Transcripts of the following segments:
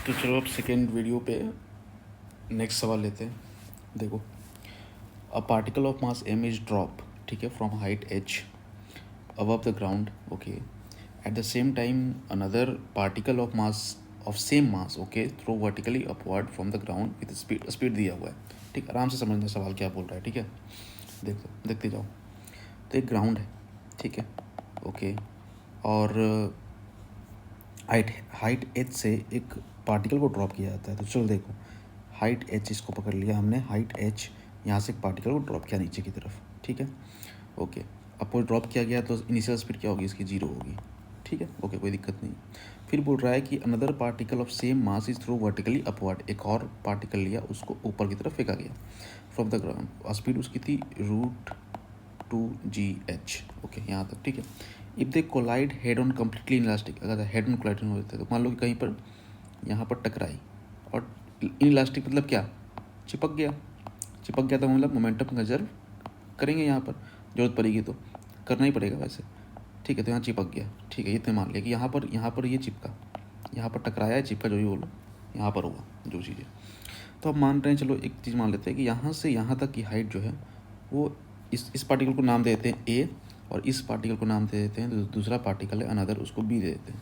तो चलो अब सेकेंड वीडियो पे नेक्स्ट सवाल लेते हैं। देखो, a particle of mass m is drop, ठीक है, from height h above the ground, okay, at the same time another particle of mass of same mass, okay, throw vertically upward from the ground with speed दिया हुआ है। ठीक, आराम से समझना सवाल क्या बोल रहा है। ठीक है, देखते जाओ। तो एक ग्राउंड है, ठीक है, ओके, और हाइट h से एक पार्टिकल को ड्रॉप किया जाता है। तो चलो देखो, हाइट h इसको पकड़ लिया हमने, हाइट h यहाँ से एक पार्टिकल को ड्रॉप किया नीचे की तरफ, ठीक है, ओके। अब वो ड्रॉप किया गया तो इनिशियल स्पीड क्या होगी इसकी, 0 होगी, ठीक है, ओके, कोई दिक्कत नहीं। फिर बोल रहा है कि another particle of same mass is through vertically upward, एक और पार्टिकल लिया, उसको ऊपर की तरफ फेंका गया फ्रॉम द ग्राउंड। स्पीड उसकी थी √2gh, ओके, यहाँ तक, ठीक है। If they collide head on completely elastic, अगर हेड ऑन कोलाइड होते तो मान लो कि कहीं पर यहाँ पर टकराई और इलास्टिक मतलब क्या, चिपक गया तो मतलब मोमेंटम कंजर्व करेंगे, यहाँ पर जरूरत पड़ेगी तो करना ही पड़ेगा वैसे, ठीक है। तो यहाँ चिपक गया, ठीक है, ये तो मान लिया कि यहाँ पर ये चिपका, यहाँ पर टकराया, चिपका, जो भी बोलो, यहाँ पर हुआ जो चीज़ें। तो अब मान रहे हैं, चलो एक चीज़ मान लेते हैं कि यहाँ से यहाँ तक की हाइट जो है वो इस पार्टिकल को नाम दे देते हैं ए, और इस पार्टिकल को नाम दे देते हैं, तो दूसरा पार्टिकल है अनदर, उसको बी दे देते हैं।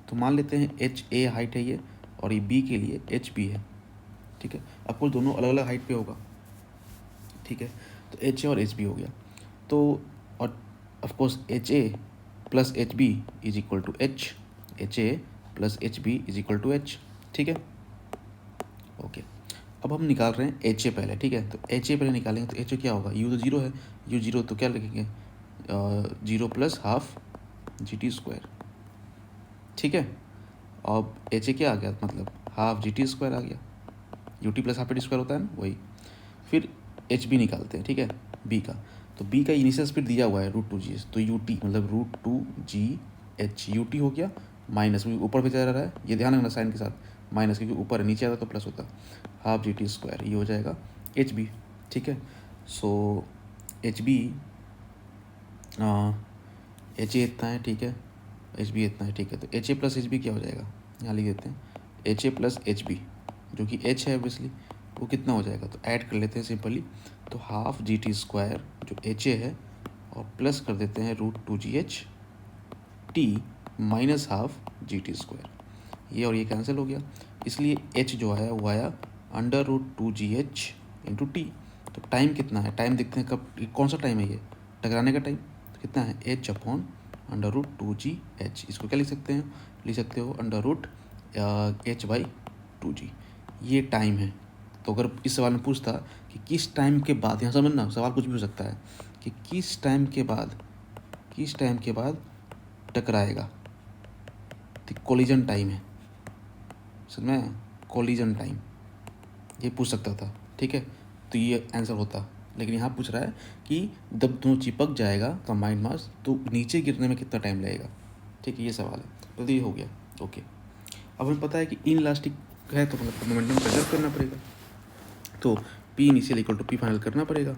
तो मान लेते हैं एच ए हाइट है ये, और ये बी के लिए एच बी है, ठीक है। अब कुछ दोनों अलग अलग हाइट पे होगा, ठीक है, तो एच ए और एच बी हो गया। तो और of course H A plus H B is equal to H, H A plus H B is equal to H, ठीक है, ओके। अब हम निकाल रहे हैं एच ए पहले, ठीक है। तो एच ए पहले निकालेंगे तो एच ए क्या होगा, यू तो 0 है, यू 0 तो क्या लिखेंगे, 0 प्लस हाफ GT², ठीक है। अब एच ए क्या आ गया, मतलब हाफ GT² आ गया, UT प्लस हाफ GT² होता है ना, वही। फिर एच बी निकालते हैं, ठीक है, बी का। तो बी का इनिशियल स्पीड दिया हुआ है √2g, तो UT मतलब √2gh, UT हो गया माइनस, ऊपर भी जा रहा है, ये ध्यान रखना साइन के साथ, माइनस, क्योंकि ऊपर नीचे आता तो प्लस होता, हाफ GT², ये हो जाएगा एच बी, ठीक है। So H B, H A इतना है, ठीक है, एच बी इतना है, ठीक है। तो H A plus H B क्या हो जाएगा, यहाँ लिख देते हैं, H A plus H B, जो कि एच है ऑब्वियसली, वो कितना हो जाएगा, तो ऐड कर लेते हैं सिंपली। तो हाफ GT² जो एच ए है, और प्लस कर देते हैं √2gh T minus half GT², ये और ये कैंसिल हो गया, इसलिए एच जो आया वो आया √2gh इंटू टी। तो टाइम कितना है, टाइम देखते हैं, कब कौन सा टाइम है ये, टकराने का टाइम, तो कितना है, h/√2gh, इसको क्या लिख सकते हैं, लिख सकते हो √h/2g, ये टाइम है। तो अगर इस सवाल में पूछता कि किस टाइम के बाद, यहाँ समझना सवाल कुछ भी हो सकता है, कि किस टाइम के बाद टकराएगा, तो कोलिजन टाइम है, समझ में, कोलिजन टाइम ये पूछ सकता था, ठीक है, तो ये आंसर होता। लेकिन यहाँ पूछ रहा है कि जब दोनों चिपक जाएगा कंबाइंड मास तो नीचे गिरने में कितना टाइम लगेगा, ठीक है, ये सवाल है। तो ये हो गया, ओके। अब हमें पता है कि इन इलास्टिक है तो मतलब मोमेंटम कंजर्व करना पड़ेगा, तो P initial equal to P final करना पड़ेगा।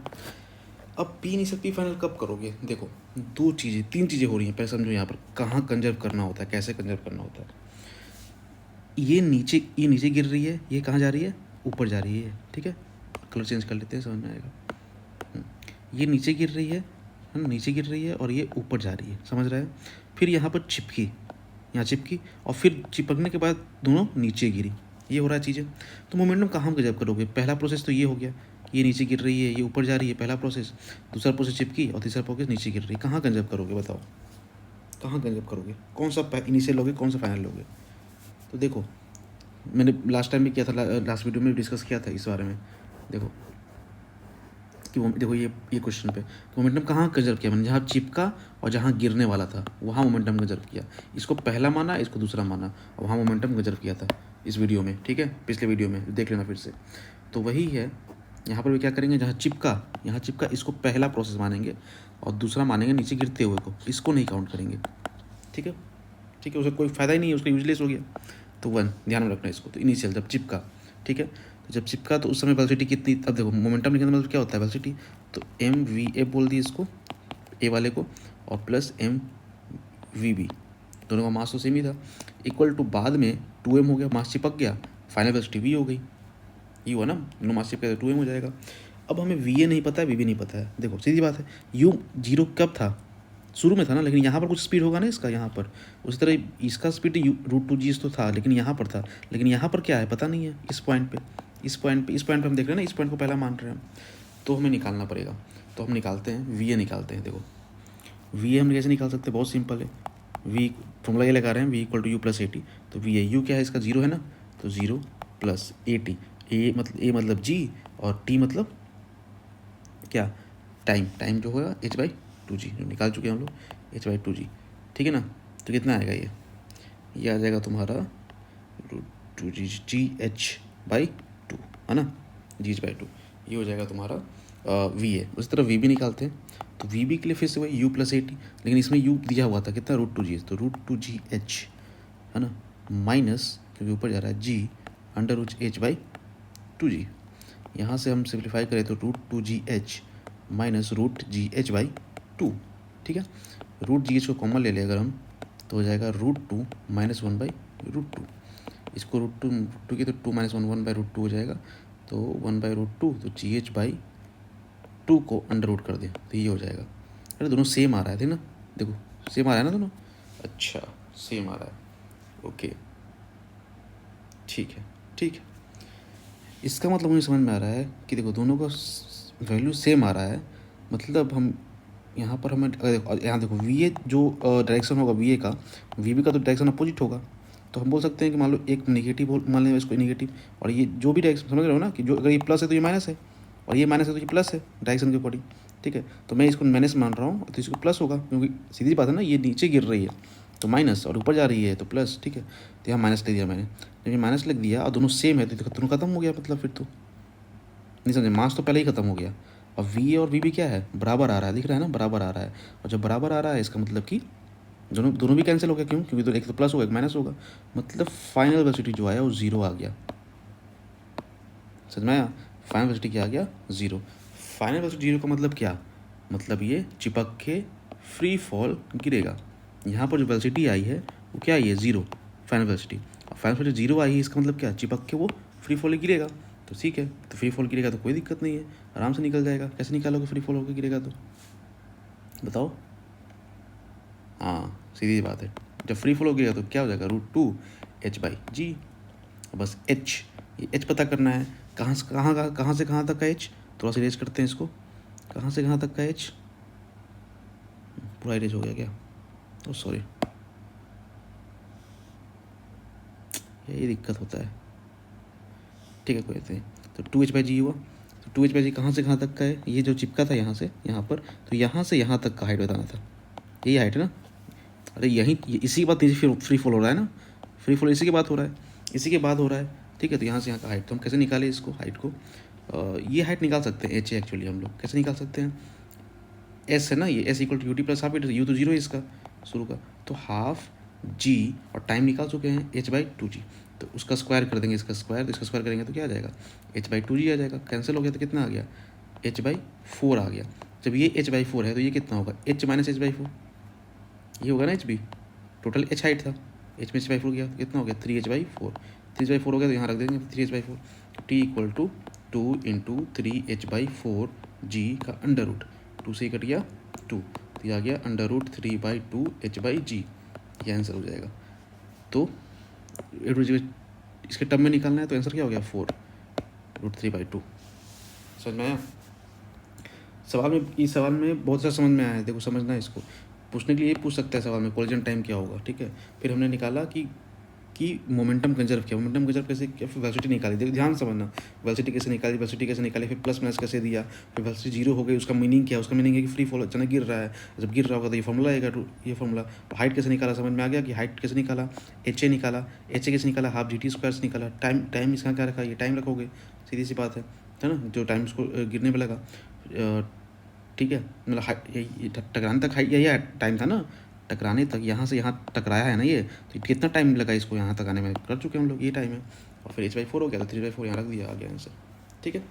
अब पी इनिशियल पी फाइनल कब करोगे, देखो तीन चीज़ें हो रही हैं, पहले समझो यहाँ पर कहाँ कंजर्व करना होता है, कैसे कंजर्व करना होता है। ये नीचे गिर रही है, ये कहाँ जा रही है, ऊपर जा रही है, ठीक है, कलर चेंज कर लेते हैं, समझ में आएगा। ये नीचे गिर रही है ना, नीचे गिर रही है, और ये ऊपर जा रही है, समझ रहा है। फिर यहाँ पर चिपकी, यहाँ चिपकी, और फिर चिपकने के बाद दोनों नीचे गिरी, ये हो रहा है चीज़ें। तो मोमेंटम कहाँ कंजर्व करोगे, पहला प्रोसेस तो ये हो गया, ये नीचे गिर रही है, ये ऊपर जा रही है, पहला प्रोसेस। दूसरा प्रोसेस चिपकी, और तीसरा प्रोसेस नीचे गिर रही है, कहाँ कंजर्व करोगे बताओ, कहाँ कंजर्व करोगे, कौन सा इनिशियल लोगे, कौन सा फाइनल लोगे। तो देखो, मैंने लास्ट टाइम भी किया था, लास्ट वीडियो में डिस्कस किया था इस बारे में। देखो कि देखो ये क्वेश्चन पे मोमेंटम कहाँ कंजर्व किया मैंने, जहाँ चिपका और जहाँ गिरने वाला था वहाँ मोमेंटम कंजर्व किया, इसको पहला माना, इसको दूसरा माना, और वहाँ मोमेंटम कंजर्व किया था इस वीडियो में, ठीक है, पिछले वीडियो में देख लेना फिर से। तो वही है, यहाँ पर भी क्या करेंगे, जहाँ चिपका इसको पहला प्रोसेस मानेंगे, और दूसरा मानेंगे नीचे गिरते हुए को, इसको नहीं काउंट करेंगे, ठीक है, उसका कोई फ़ायदा ही नहीं है, उसका यूजलेस हो गया। तो 1 ध्यान में रखना इसको। तो इनिशियल जब चिपका, ठीक है, तो जब चिपका तो उस समय वेलोसिटी कितनी, अब देखो मोमेंटम लिखने का मतलब क्या होता है, वेलोसिटी, तो mva बोल दी इसको, ए वाले को, और प्लस mvb, दोनों का मास तो सेम ही था, इक्वल टू बाद में 2m हो गया, मास चिपक गया, फाइनल वेलोसिटी v हो गई। ये हुआ ना, दोनों मास चिपके तो 2m हो जाएगा। अब हमें va नहीं पता है, vb नहीं पता है। देखो सीधी बात है, u 0 कब था, शुरू में था ना, लेकिन यहाँ पर कुछ स्पीड होगा ना इसका यहाँ पर। उसी तरह इसका स्पीड √2g तो था, लेकिन यहाँ पर था, लेकिन यहाँ पर क्या है पता नहीं है। इस पॉइंट पे हम देख रहे हैं ना, इस पॉइंट को पहला मान रहे हैं, तो हमें निकालना पड़ेगा। तो हम निकालते हैं, va निकालते हैं। देखो va हम कैसे निकाल सकते हैं, बहुत सिंपल है। v फॉर्मूला ये लगा रहे हैं, v = u + at। तो va u क्या है इसका, 0 है ना, तो 0 + at। a मतलब g और t मतलब क्या, टाइम जो होगा h/2g, जो निकाल चुके हैं हम लोग, h/2g। ठीक है ना, तो कितना आएगा ये आ जाएगा तुम्हारा √2g/2 है ना, g/2। ये हो जाएगा तुम्हारा v है। उसी तरह v भी निकालते हैं, तो vb के लिए फिर से वही u + at, लेकिन इसमें u दिया हुआ था कितना, √2g, तो √2gh है ना, माइनस क्योंकि ऊपर जा रहा है g √h/2g। यहाँ से हम सिंप्लीफाई करें तो √2gh माइनस √gh/2। ठीक है, √gh को कॉमन ले लें अगर हम, तो हो जाएगा √2 - 1/√2। इसको √2 की तो 2 - 1 1/√2 हो जाएगा, तो 1/√2, तो gh/2 को अंडर रूट कर दें तो ये हो जाएगा। अरे दोनों सेम आ रहा है, थे ना, देखो सेम आ रहा है ना दोनों, अच्छा सेम आ रहा है, ओके ठीक है। इसका मतलब मुझे समझ में आ रहा है कि देखो दोनों का वैल्यू सेम आ रहा है, मतलब हम यहाँ पर हमें यहाँ देखो वी जो डायरेक्शन होगा वी का, वी का तो डायरेक्शन अपोजिट होगा। तो हम बोल सकते हैं कि मान लो एक नेगेटिव मान लें इसको नेगेटिव, और ये जो भी डायरेक्शन, समझ रहे हो ना, कि जो अगर ये प्लस है तो ये माइनस है, और ये माइनस है तो ये प्लस है डायरेक्शन के अकॉर्डिंग। ठीक है, तो मैं इसको माइनस मान रहा हूँ तो इसको प्लस होगा, क्योंकि सीधी बात है ना, ये नीचे गिर रही है तो माइनस, और ऊपर जा रही है तो प्लस। ठीक है, तो यहाँ माइनस लिख दिया मैंने, जब ये माइनस लिख दिया और दोनों सेम है तो दोनों खत्म हो गया, मतलब फिर तो नहीं समझे, मास तो पहले ही खत्म हो गया। और वी और वी भी क्या है, बराबर आ रहा है, दिख रहा है ना, बराबर आ रहा है। और जब बराबर आ रहा है इसका मतलब कि दोनों भी कैंसिल हो गया, क्यों, क्योंकि तो एक तो प्लस होगा एक माइनस होगा, मतलब फाइनल वेलोसिटी जो आया वो 0 आ गया। समझ में आया, फाइनल वेलोसिटी क्या आ गया, 0। फाइनल वेलोसिटी 0 का मतलब क्या, मतलब ये चिपक के फ्री फॉल गिरेगा। यहाँ पर जो वेलोसिटी आई है वो क्या आई है, 0 फाइनल वेलोसिटी। और फाइनल वेलोसिटी 0 आई है, इसका मतलब क्या, चिपक के वो फ्री फॉल गिरेगा। तो ठीक है, तो फ्री फॉल गिरेगा तो कोई दिक्कत नहीं है, आराम से निकल जाएगा। कैसे निकालोगे, फ्री फॉल होकर गिरेगा तो बताओ। हाँ सीधी बात है, जब फ्री फॉल हो गया तो क्या हो जाएगा, √2h/g। बस h, ये h पता करना है, कहाँ से कहाँ तक का h। थोड़ा सा इरेज करते हैं इसको, कहाँ से कहाँ तक का h, पूरा इरेज हो गया क्या, ओ सॉरी, यही दिक्कत होता है। ठीक है, कोई नहीं, तो 2h/g हुआ। तो 2h/g कहाँ से कहाँ तक का है, ये जो चिपका था यहाँ से यहाँ पर, तो यहाँ से यहाँ तक का हाइट बताना था, यही हाइट है ना। अरे यही इसी के बाद फिर फ्री फॉल हो रहा है ना, फ्री फॉल इसी के बाद हो रहा है, इसी के बाद हो रहा है। ठीक है, तो यहाँ से यहाँ का हाइट, तो हम कैसे निकालें इसको, हाइट को, ये हाइट निकाल सकते हैं, एच एक्चुअली हम लोग कैसे निकाल सकते हैं, एस है ना, ये एस = ut + हाफ यू तो 0 है इसका शुरू का, तो हाफ g, और टाइम निकाल चुके हैं h/2g, तो उसका स्क्वायर कर देंगे, इसका स्क्वायर, तो इसका स्क्वायर करेंगे तो क्या आ जाएगा, h/2g आ जाएगा। कैंसिल हो गया तो कितना आ गया, h/4 आ गया। जब ये h/4 है तो ये कितना होगा, h - h/4, ये होगा ना h भी, टोटल h हाइट था, h में h/4 गया तो कितना हो गया, 3h/4। 3h/4 हो गया तो यहाँ रख देंगे 3h/4, t = 2 × 3h/4g का अंडर रूट, 2 से ही कट गया 2, तो ये आ गया √3/2h/g, ये आंसर हो जाएगा। तो इसके टर्म में निकालना है तो आंसर क्या हो गया, 4 √3/2। समझ में आया, इस सवाल में बहुत सारा समझ में आया है। देखो समझना है इसको, पूछने के लिए पूछ सकता है सवाल में, कोलिजन टाइम क्या होगा। ठीक है, फिर हमने निकाला कि मोमेंटम कंजर्व किया, मोमेंटम कंजर्व कैसे किया, फिर वेलोसिटी निकाली। देखो ध्यान समझना, वेलोसिटी कैसे निकाली, फिर प्लस माइनस कैसे दिया, फिर वेलोसिटी 0 हो गई, उसका मीनिंग क्या है, उसका मीनिंग है कि फ्री फॉल अचानक गिर रहा है, जब गिर रहा होगा तो ये फॉर्मूला आएगा, ये फॉर्मूला। हाइट कैसे निकाला, समझ में आ गया कि हाइट कैसे निकाला, एच निकाला, कैसे निकाला, हाफ GT² से निकाला। टाइम इसका क्या रखा, ये टाइम रखोगे, सीधी सी बात है ना, जो टाइम इसको गिरने में लगा। ठीक है, मतलब टकराने तक यही टाइम था ना, टकराने तक, यहाँ से यहाँ टकराया है ना ये, तो कितना टाइम लगा इसको यहाँ तक आने में, कर चुके हम लोग, ये टाइम है। और फिर h/4 हो गया तो 3/4 यहाँ रख दिया, आ गया आंसर। ठीक है,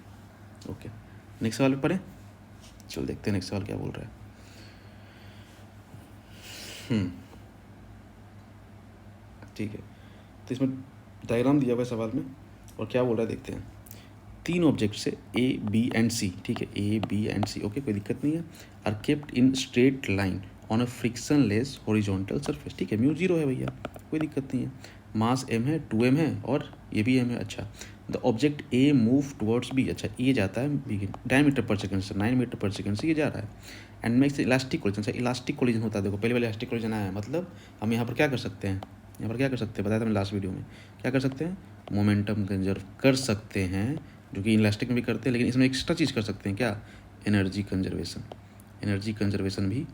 ओके, नेक्स्ट सवाल पे पढ़ें, चलो देखते हैं नेक्स्ट सवाल क्या बोल रहा है। ठीक है, तो इसमें डायग्राम दिया हुआ है सवाल में और क्या बोल रहा है देखते हैं। 3 ऑब्जेक्ट से A, B एंड C, ठीक है, A, B and C, okay, कोई दिक्कत नहीं है, are kept in straight line on a frictionless horizontal surface, ठीक है, म्यू 0 है भैया, कोई दिक्कत नहीं है, मास m है, 2m है और ये भी m है। अच्छा, the object A move towards B, अच्छा ये जाता है B, डायमीटर पर सेकंड से 9 मीटर पर सेकंड से ये जा रहा है, एंड मेक्स इलास्टिक कोलिजन, से इलास्टिक कोलिजन होता है, देखो पहले वाले इलास्टिक कोलिजन आया है, मतलब हम यहाँ पर क्या कर सकते हैं, यहाँ पर क्या कर सकते हैं, बताया था मैंने लास्ट वीडियो में, क्या कर सकते हैं, मोमेंटम कंजर्व कर सकते हैं, जो कि इलास्टिक में भी करते हैं, लेकिन इसमें एक्स्ट्रा चीज़ कर सकते हैं, क्या, एनर्जी कंजर्वेशन, एनर्जी कंजर्वेशन भी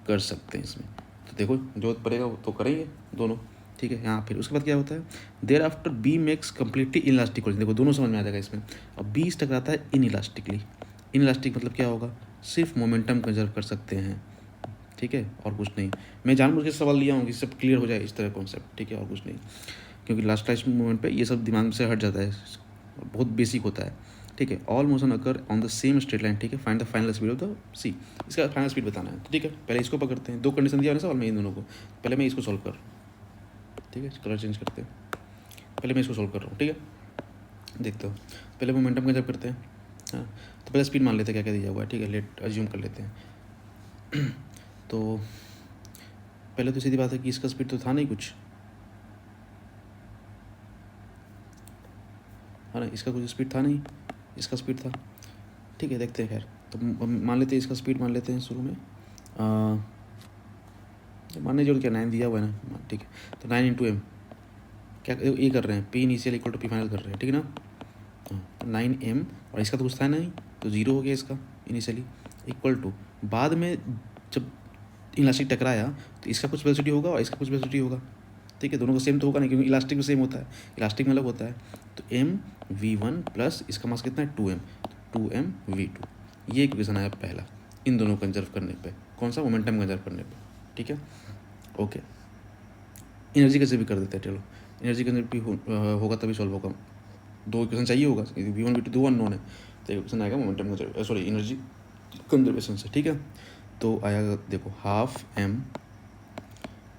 कर सकते हैं इसमें। तो देखो जरूरत पड़ेगा वो तो करेंगे दोनों, ठीक है। यहाँ फिर उसके बाद क्या होता है, there after B makes completely in elastic, देखो दोनों समझ में आ जाएगा इसमें। अब बी टकराता है इन इलास्टिकली, इन इलास्टिक मतलब क्या होगा, सिर्फ मोमेंटम कंजर्व कर सकते हैं, ठीक है, और कुछ नहीं। मैं जानबूझ के सवाल लिया हूँ कि सब क्लियर हो जाए इस तरह कॉन्सेप्ट, ठीक है, और कुछ नहीं, क्योंकि लास्ट मोमेंट पे ये सब दिमाग से हट जाता है, बहुत बेसिक होता है, ठीक है। All motion occur on the same straight line, ठीक है, find the final speed of the c, इसका फाइनल स्पीड बताना है, ठीक है। पहले इसको पकड़ते हैं, 2 कंडीशन दिया है ना सवाल में इन दोनों को, पहले मैं इसको सॉल्व कर, ठीक है, कलर चेंज करते हैं, पहले मैं इसको सॉल्व कर रहा हूँ, ठीक है, देखते हो, पहले मोमेंटम का जब करते हैं, हाँ, तो पहले स्पीड मान लेते हैं क्या क्या दिया हुआ है, ठीक है, लेट अज्यूम कर लेते हैं। तो पहले तो सीधी बात है कि इसका स्पीड तो था नहीं कुछ, है ना, इसका कुछ स्पीड था नहीं, इसका स्पीड था, ठीक है, देखते हैं। खैर तो मान लेते हैं इसका स्पीड मान लेते हैं शुरू में, मानने जरूर क्या 9 दिया हुआ है ना, ठीक है, तो 9 इंटू एम, क्या ये कर रहे हैं, P initial equal to P final कर रहे हैं, ठीक है ना, तो 9m, और इसका तो कुछ था नहीं, तो 0 हो गया इसका इनिशियली, इक्वल टू बाद में जब इलास्टिक टकराया तो इसका कुछ वेलोसिटी होगा और इसका कुछ वेलोसिटी होगा, ठीक है, दोनों का सेम तो होगा नहीं, क्योंकि इलास्टिक में सेम होता है, इलास्टिक में अलग होता है, तो mv1 प्लस इसका मास कितना है 2m, 2mv2, ये इक्वेशन आया पहला, इन दोनों कंजर्व करने पे, कौन सा, मोमेंटम कंजर्व करने पे, ठीक है, ओके। एनर्जी कैसे भी कर देते हैं, चलो एनर्जी कंजर्व भी होगा तभी सॉल्व होगा, 2 इक्वेशन चाहिए होगा, v1 v2 2 अननोन है, तो इक्वेशन आएगा momentum conserve, sorry energy conservation से, ठीक है। तो आएगा देखो हाफ एम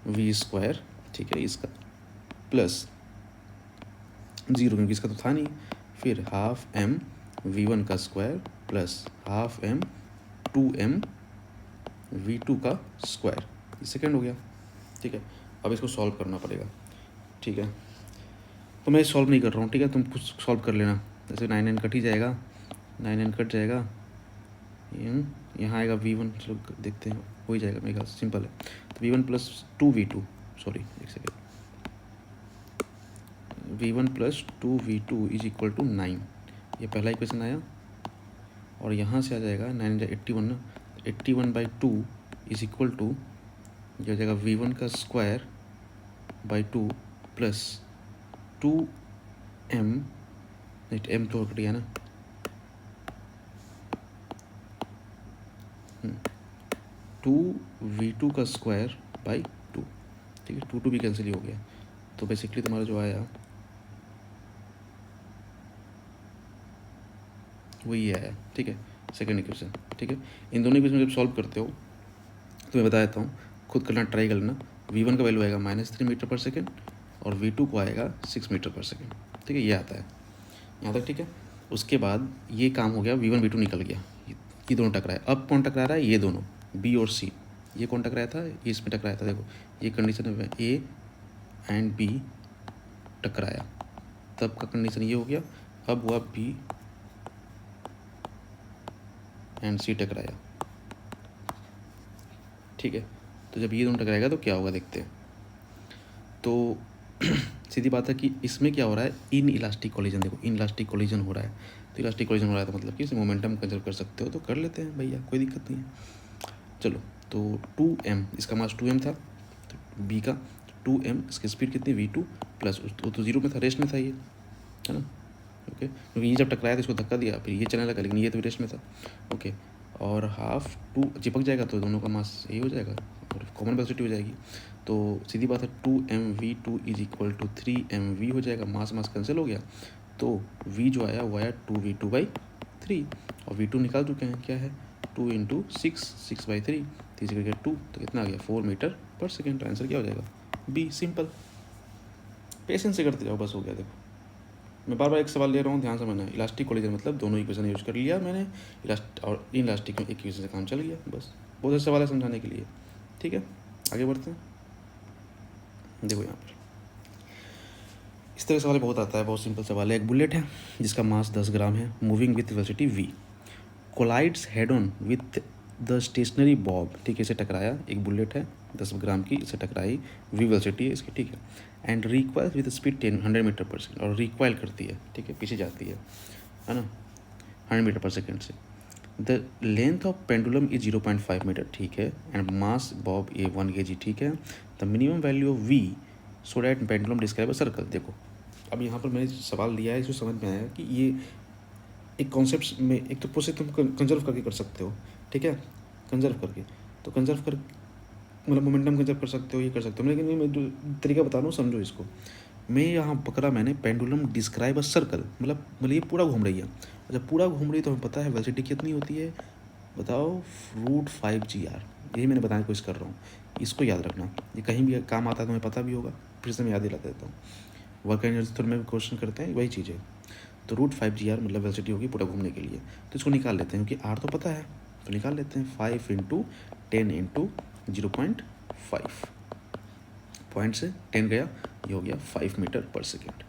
वी स्क्वायर, ठीक है, इसका प्लस 0 क्योंकि इसका तो था नहीं, फिर हाफ एम v1 का square plus half M 2m v2 का स्क्वायर, ये सेकेंड हो गया, ठीक है। अब इसको सॉल्व करना पड़ेगा, ठीक है, तो मैं सॉल्व नहीं कर रहा हूँ, ठीक है, तुम कुछ सॉल्व कर लेना, जैसे 9n कट ही जाएगा, 9n कट जाएगा, यहाँ आएगा v1, चलो देखते हैं, हो ही जाएगा मेरे ख्याल से, सिंपल है, तो v1 प्लस 2v2, सॉरी एक second, v1 plus 2v2 is equal to 9, ये पहला इक्वेशन आया, और यहाँ से आ जाएगा 9 81 ना, 81/2 इज इक्वल टू, ये हो जाएगा v1 का square by 2 plus 2m, m तो कट गया ना, 2v2 का स्क्वायर बाई 2, ठीक है, 2 भी कैंसिल ही हो गया, तो बेसिकली तुम्हारा जो आया वही आया, ठीक है, सेकेंड इक्वेशन, ठीक है। इन दोनों इक्वेशन जब सॉल्व करते हो तो मैं बता देता हूँ, खुद करना ट्राई करना, v1 का वैल्यू आएगा -3 मीटर पर सेकेंड और v2 को आएगा 6 मीटर पर सेकेंड, ठीक है, ये आता है यहाँ तक, ठीक है। उसके बाद ये काम हो गया, v1 v2 निकल गया, ये दोनों टकराए, अब कौन टकरा रहा है, ये दोनों b और c, ये कौन टकराया था, ये इसमें टकराया था, देखो ये कंडीशन है, a एंड b टकराया, तब का कंडीशन ये हो गया, अब हुआ b एंड c टकराया, ठीक है। तो जब ये दोनों टकराएगा तो क्या होगा देखते हैं, तो सीधी बात है कि इसमें क्या हो रहा है, इन इलास्टिक कोलिजन, देखो इन इलास्टिक कोलिजन हो रहा है, तो इलास्टिक कोलिजन हो रहा है तो मतलब कि इसे मोमेंटम कंजर्व कर सकते हो तो कर लेते हैं भैया, कोई दिक्कत नहीं है। चलो तो 2m, इसका मास 2m था, तो b का 2m, इसकी स्पीड कितनी v2 प्लस, वो तो 0 में था, रेस्ट में था ये, है ना, ओके, क्योंकि ये जब टकराया तो इसको धक्का दिया, फिर ये चलने लगा, लेकिन ये तो रेस्ट में था, ओके, और हाफ 2 चिपक जाएगा तो दोनों का मास यही हो जाएगा और कॉमन वेलोसिटी हो जाएगी, तो सीधी बात है 2mv2 is equal to 3mv हो जाएगा, मास कैंसिल हो गया, तो v जो आया वो आया 2v2/3, और v2 निकाल चुके हैं, क्या है 2 इंटू 6/3, 2, तो कितना आ गया 4 मीटर पर सेकेंड, आंसर क्या हो जाएगा बी, सिंपल, पेशेंस से करते जाओ, बस हो गया। देखो मैं बार बार एक सवाल ले रहा हूँ, ध्यान से मैंने इलास्टिक कोलिजन मतलब दोनों इक्वेशन यूज कर लिया मैंने, और इन इलास्टिक में एक इक्वेशन से काम चल गया, बस। बहुत अच्छा सवाल है समझाने के लिए, ठीक है। आगे बढ़ते हैं। देखो यहाँ पर इस तरह सवाल बहुत आता है, बहुत सिंपल सवाल है। एक बुलेट है जिसका मास 10 ग्राम है, moving with velocity v, collides head on with the stationary bob, ठीक है। इसे टकराया, एक बुलेट है 10 ग्राम की, इसे टकराई, v वेलोसिटी है इसकी, ठीक है। And recoil with speed 100 metre पर सेकेंड, और रिक्वाइल करती है, ठीक है, पीछे जाती है ना, 100 मीटर पर सेकेंड से। The length of pendulum is 0.5 metre, ठीक है। And mass bob a 1 kg, ठीक है। The minimum value of v so that pendulum describe a circle. देखो अब यहाँ पर मैंने सवाल दिया है, इसको समझ में आया कि ये एक कॉन्सेप्ट में एक तो प्रोसेस तुम कंजर्व करके कर सकते हो, ठीक है, कंजर्व करके, तो कंजर्व कर मतलब मोमेंटम कंजर्व कर सकते हो, ये कर सकते हो, लेकिन मैं जो तरीका बता रहा हूँ समझो इसको। मैं यहाँ पकड़ा मैंने पेंडुलम डिस्क्राइब अ सर्कल, मतलब ये पूरा घूम रही है। जब पूरा घूम रही है तो हमें पता है वेलोसिटी कितनी होती है, बताओ, √5gr। यही मैंने बताने की कोशिश कर रहा हूँ, इसको याद रखना, ये कहीं भी काम आता है तुम्हें पता भी होगा, फिर से मैं याद दिला देता हूँ। वर्क एनर्जी थोड़ा में क्वेश्चन करते हैं, वही चीज़ है। तो √5gr मतलब वेलोसिटी होगी पूरा घूमने के लिए, तो इसको निकाल लेते हैं क्योंकि r तो पता है, तो निकाल लेते हैं। 5 × 10 × 0.5, पॉइंट से 10 गया, ये हो गया 5 मीटर पर सेकेंड,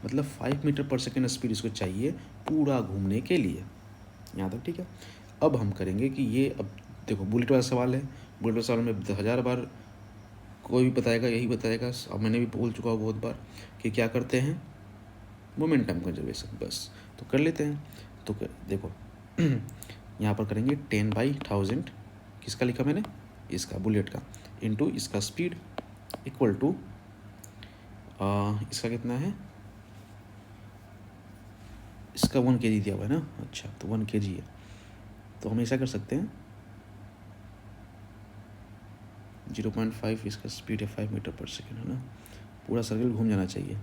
मतलब 5 मीटर पर सेकेंड स्पीड इसको चाहिए पूरा घूमने के लिए, यहाँ तक ठीक है। अब हम करेंगे कि ये, अब देखो बुलेट वाला सवाल है, बुलेट वाले सवाल में 1000 बार कोई भी बताएगा, यही बताएगा, अब मैंने भी बोल चुका हूँ बहुत बार कि क्या करते हैं, मोमेंटम कंजर्वेशन, बस। तो कर लेते हैं, तो देखो यहाँ पर करेंगे 10/1000, किसका लिखा मैंने, इसका बुलेट का, इनटू इसका स्पीड इक्वल टू इसका कितना है, इसका 1 kg दिया हुआ है ना, अच्छा तो 1 kg है, तो हम ऐसा कर सकते हैं 0.5, इसका स्पीड है 5 मीटर पर सेकेंड, है ना, पूरा सर्कल घूम जाना चाहिए।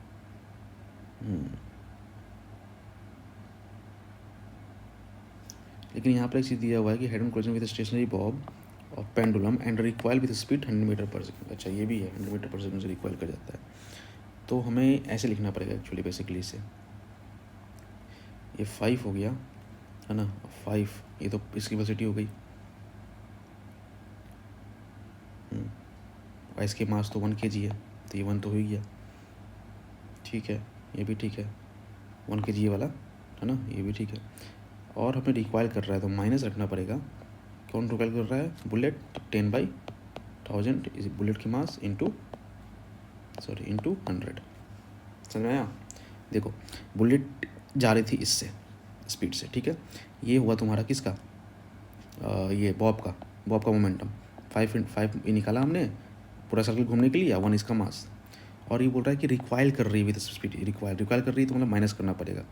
लेकिन यहाँ पर एक चीज़ दिया हुआ है कि head on collision with stationary bob of pendulum and recoil with speed 100 metre पर सेकेंड। अच्छा ये भी है, 100 मीटर पर सेकेंड से रिक्वाइल कर जाता है, तो हमें ऐसे लिखना पड़ेगा एक्चुअली, बेसिकली इसे, ये 5 हो गया, है ना, 5, ये तो इसकी वेलोसिटी हो गई, और इसके मास तो 1 kg है, तो ये 1 तो हो ही गया, ठीक है, ये भी ठीक है, 1 kg ये वाला, है ना, ये भी ठीक है। और हमें रिक्वाइल कर रहा है तो माइनस रखना पड़ेगा, कौन रिक्वाइल कर रहा है, बुलेट, 10/1000 इस बुलेट की मास इंटू 100, समझ में आया। देखो बुलेट जा रही थी इससे स्पीड से, ठीक है, ये हुआ तुम्हारा किसका, ये बॉब का मोमेंटम, 5 ये निकाला हमने पूरा सर्कल घूमने के लिए, 1 इसका मास, और ये बोल रहा है कि रिक्वाइल कर रही है विद स्पीड, रिक्वाइल कर रही है तो मतलब माइनस करना पड़ेगा,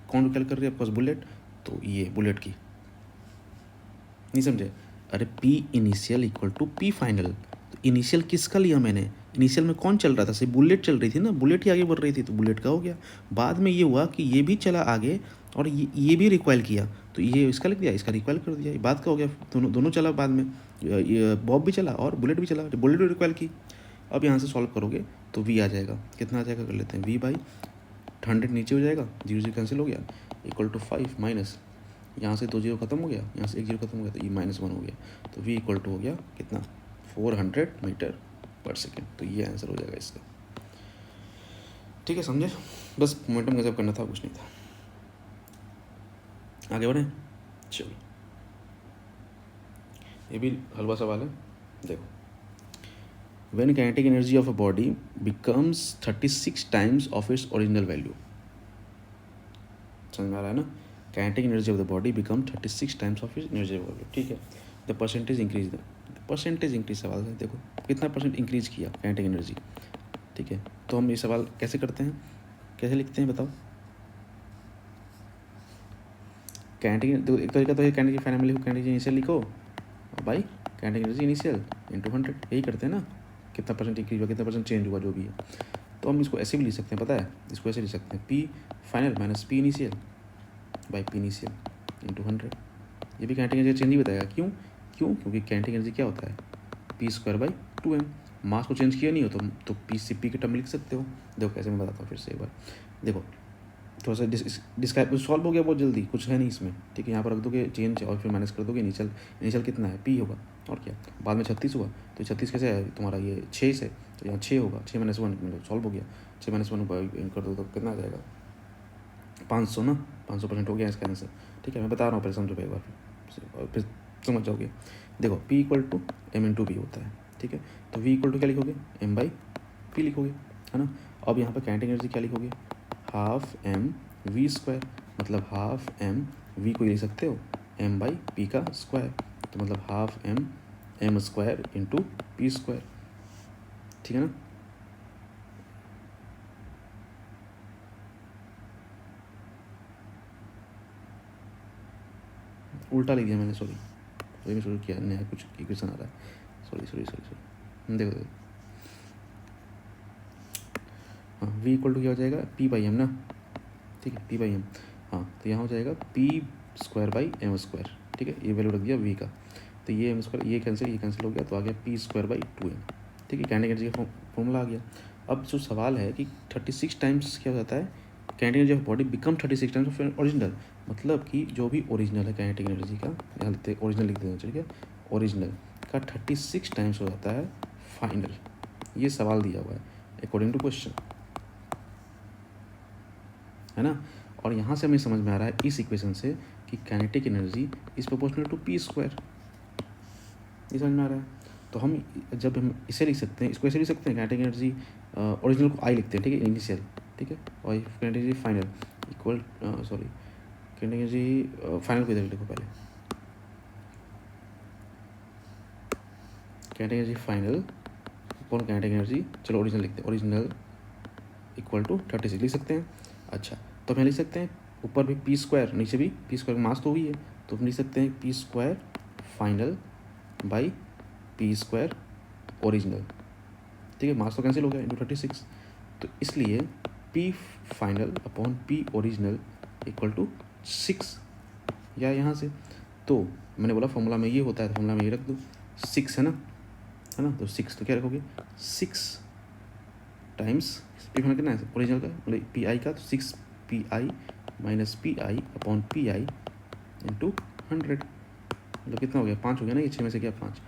कौन रिक्वाइल कर रही है, ऑफकोर्स बुलेट, तो ये बुलेट की, नहीं समझे, अरे P initial equal to P final, तो इनिशियल किसका लिया मैंने, इनिशियल में कौन चल रहा था, सिर्फ बुलेट चल रही थी ना, बुलेट ही आगे बढ़ रही थी, तो बुलेट का हो गया। बाद में ये हुआ कि ये भी चला आगे और ये भी रिक्वाइल किया, तो ये इसका लिख दिया, इसका रिक्वाइल कर दिया, ये बात का हो गया, दोनों चला बाद में, ये बॉब भी चला और बुलेट भी चला, बुलेट भी रिक्वाइल की। अब यहाँ से सॉल्व करोगे तो V आ जाएगा, कितना आ जाएगा कर लेते हैं, V/100 नीचे हो जाएगा, 0 कैंसिल हो गया, इक्वल टू 5 माइनस, यहाँ से 2 0 खत्म हो गया, यहाँ से 1 0 खत्म हो गया, तो ये -1 हो गया, तो V इक्वल टू हो गया कितना, 400 मीटर पर सेकेंड, तो ये आंसर हो जाएगा इसका, ठीक है, समझे, बस मोमेंटम कंजर्व करना था, कुछ नहीं था। आगे बढ़े, चलो ये भी हलवा सवाल है, देखो, when kinetic energy of a body becomes 36 times of its original value, समझ में आ रहा है ना, kinetic energy of the body become 36 times of its energy value, ठीक है, the percentage increase, सवाल है, देखो कितना % इंक्रीज किया kinetic एनर्जी, ठीक है, तो हम ये सवाल कैसे करते हैं, कैसे लिखते हैं बताओ, kinetic एक तरीका तो है, kinetic फाइनल लिखो, kinetic इनिशियल लिखो भाई, kinetic एनर्जी इनिशियल इंटू 100, यही करते हैं ना, कितना % इंक्रीज हुआ, कितना % चेंज हुआ, जो भी है, तो हम इसको ऐसे भी लिख सकते हैं, पता है, इसको ऐसे लिख सकते हैं, P final minus P initial by P initial into 100, ये भी kinetic एनर्जी चेंज ही बताएगा, क्यों, क्योंकि kinetic एनर्जी क्या होता है, P² बाई 2m, मास को चेंज किया नहीं हो तो पी सी पी के टर्म लिख सकते हो। देखो कैसे, मैं बताता हूँ फिर से एक बार। देखो थोड़ा सा डिस्क्राइब सॉल्व हो गया बहुत जल्दी, कुछ है नहीं इसमें, ठीक है। यहाँ पर रख दोगे चेंज और फिर माइनस कर दोगे इनिशियल। इनिशियल कितना है, पी होगा, और क्या। बाद में 36 हुआ, तो 36 कैसे है तुम्हारा, ये 6 से, तो यहाँ 6 होगा, 6 माइनस 1 मतलब सॉल्व हो गया। 6 माइनस 1 कर दो तो कितना आ जाएगा, 500 ना, 500% हो गया इसका आंसर, ठीक है। मैं बता रहा हूँ, पहले समझो एक बार फिर समझ जाओगे। देखो p equal to m into b होता है, ठीक है। तो वी इक्वल टू क्या लिखोगे, एम बाई पी लिखोगे, है ना। अब यहाँ पर काइनेटिक एनर्जी क्या लिखोगे, हाफ एम वी स्क्वायर, मतलब हाफ एम वी को लिख सकते हो एम बाई पी का स्क्वायर, तो मतलब half m square into p square, ठीक है ना। उल्टा लिख दिया मैंने, सॉरी मैं शुरू किया नया कुछ इक्वेशन आ रहा है, सॉरी देखो हाँ, वी इक्वल टू क्या हो जाएगा, पी बाई एम ना, ठीक है, पी बाई एम। हाँ, तो यहाँ हो जाएगा p square by m square, ठीक है। ये वैल्यू रख दिया वी का, तो ये एम स्क्वायर ये कैंसिल हो गया, तो आ गया पी स्क्वायर बाई 2m, ठीक है। काइनेटिक एनर्जी का फॉर्मूला आ गया। अब जो सवाल है कि 36 टाइम्स क्या हो जाता है, kinetic energy of body become 36 times of original, मतलब कि जो भी ओरिजिनल है काइनेटिक एनर्जी का, यहाँ लिखते ओरिजिनल लिख देते हैं, ठीक है। ओरिजिनल का 36 टाइम्स हो जाता है फाइनल, ये सवाल दिया हुआ है अकॉर्डिंग टू क्वेश्चन, है ना। और यहाँ से हमें समझ में आ रहा है इस इक्वेशन से कि kinetic energy is proportional to p square, ये समझ में आ रहा है। तो हम जब हम इसे लिख सकते हैं, इसको ऐसे लिख सकते हैं, काइनेटिक एनर्जी ओरिजिनल को आई लिखते हैं, ठीक है, इनिशियल, ठीक है, और kinetic energy final equal sorry kinetic energy final को इधर लिखो पहले, काइनेटिक एनर्जी फाइनल कौन काइनेटिक एनर्जी, चलो ओरिजिनल लिखते हैं, ओरिजिनल इक्वल टू 36 लिख सकते हैं। अच्छा, तो हम लिख सकते हैं ऊपर भी पी स्क्वायर, नीचे भी पी स्क्वायर, मास तो हुई है, तो हम लिख सकते हैं P square final by P square original, ठीक है। मास तो कैंसिल हो गया इंटू 36, तो इसलिए p final upon p original equal to 6, या यहाँ से तो मैंने बोला फॉर्मूला में ये होता है, तो फॉर्मूला में ये रख दो 6, है ना, तो 6 तो क्या रखोगे 6 टाइम्स पी फाइनल कितना है ओरिजिनल का, मतलब पी आई का, तो 6 P I minus P I upon P I into 100, मतलब कितना हो गया 5 हो गया ना, ये 6 में से क्या 5,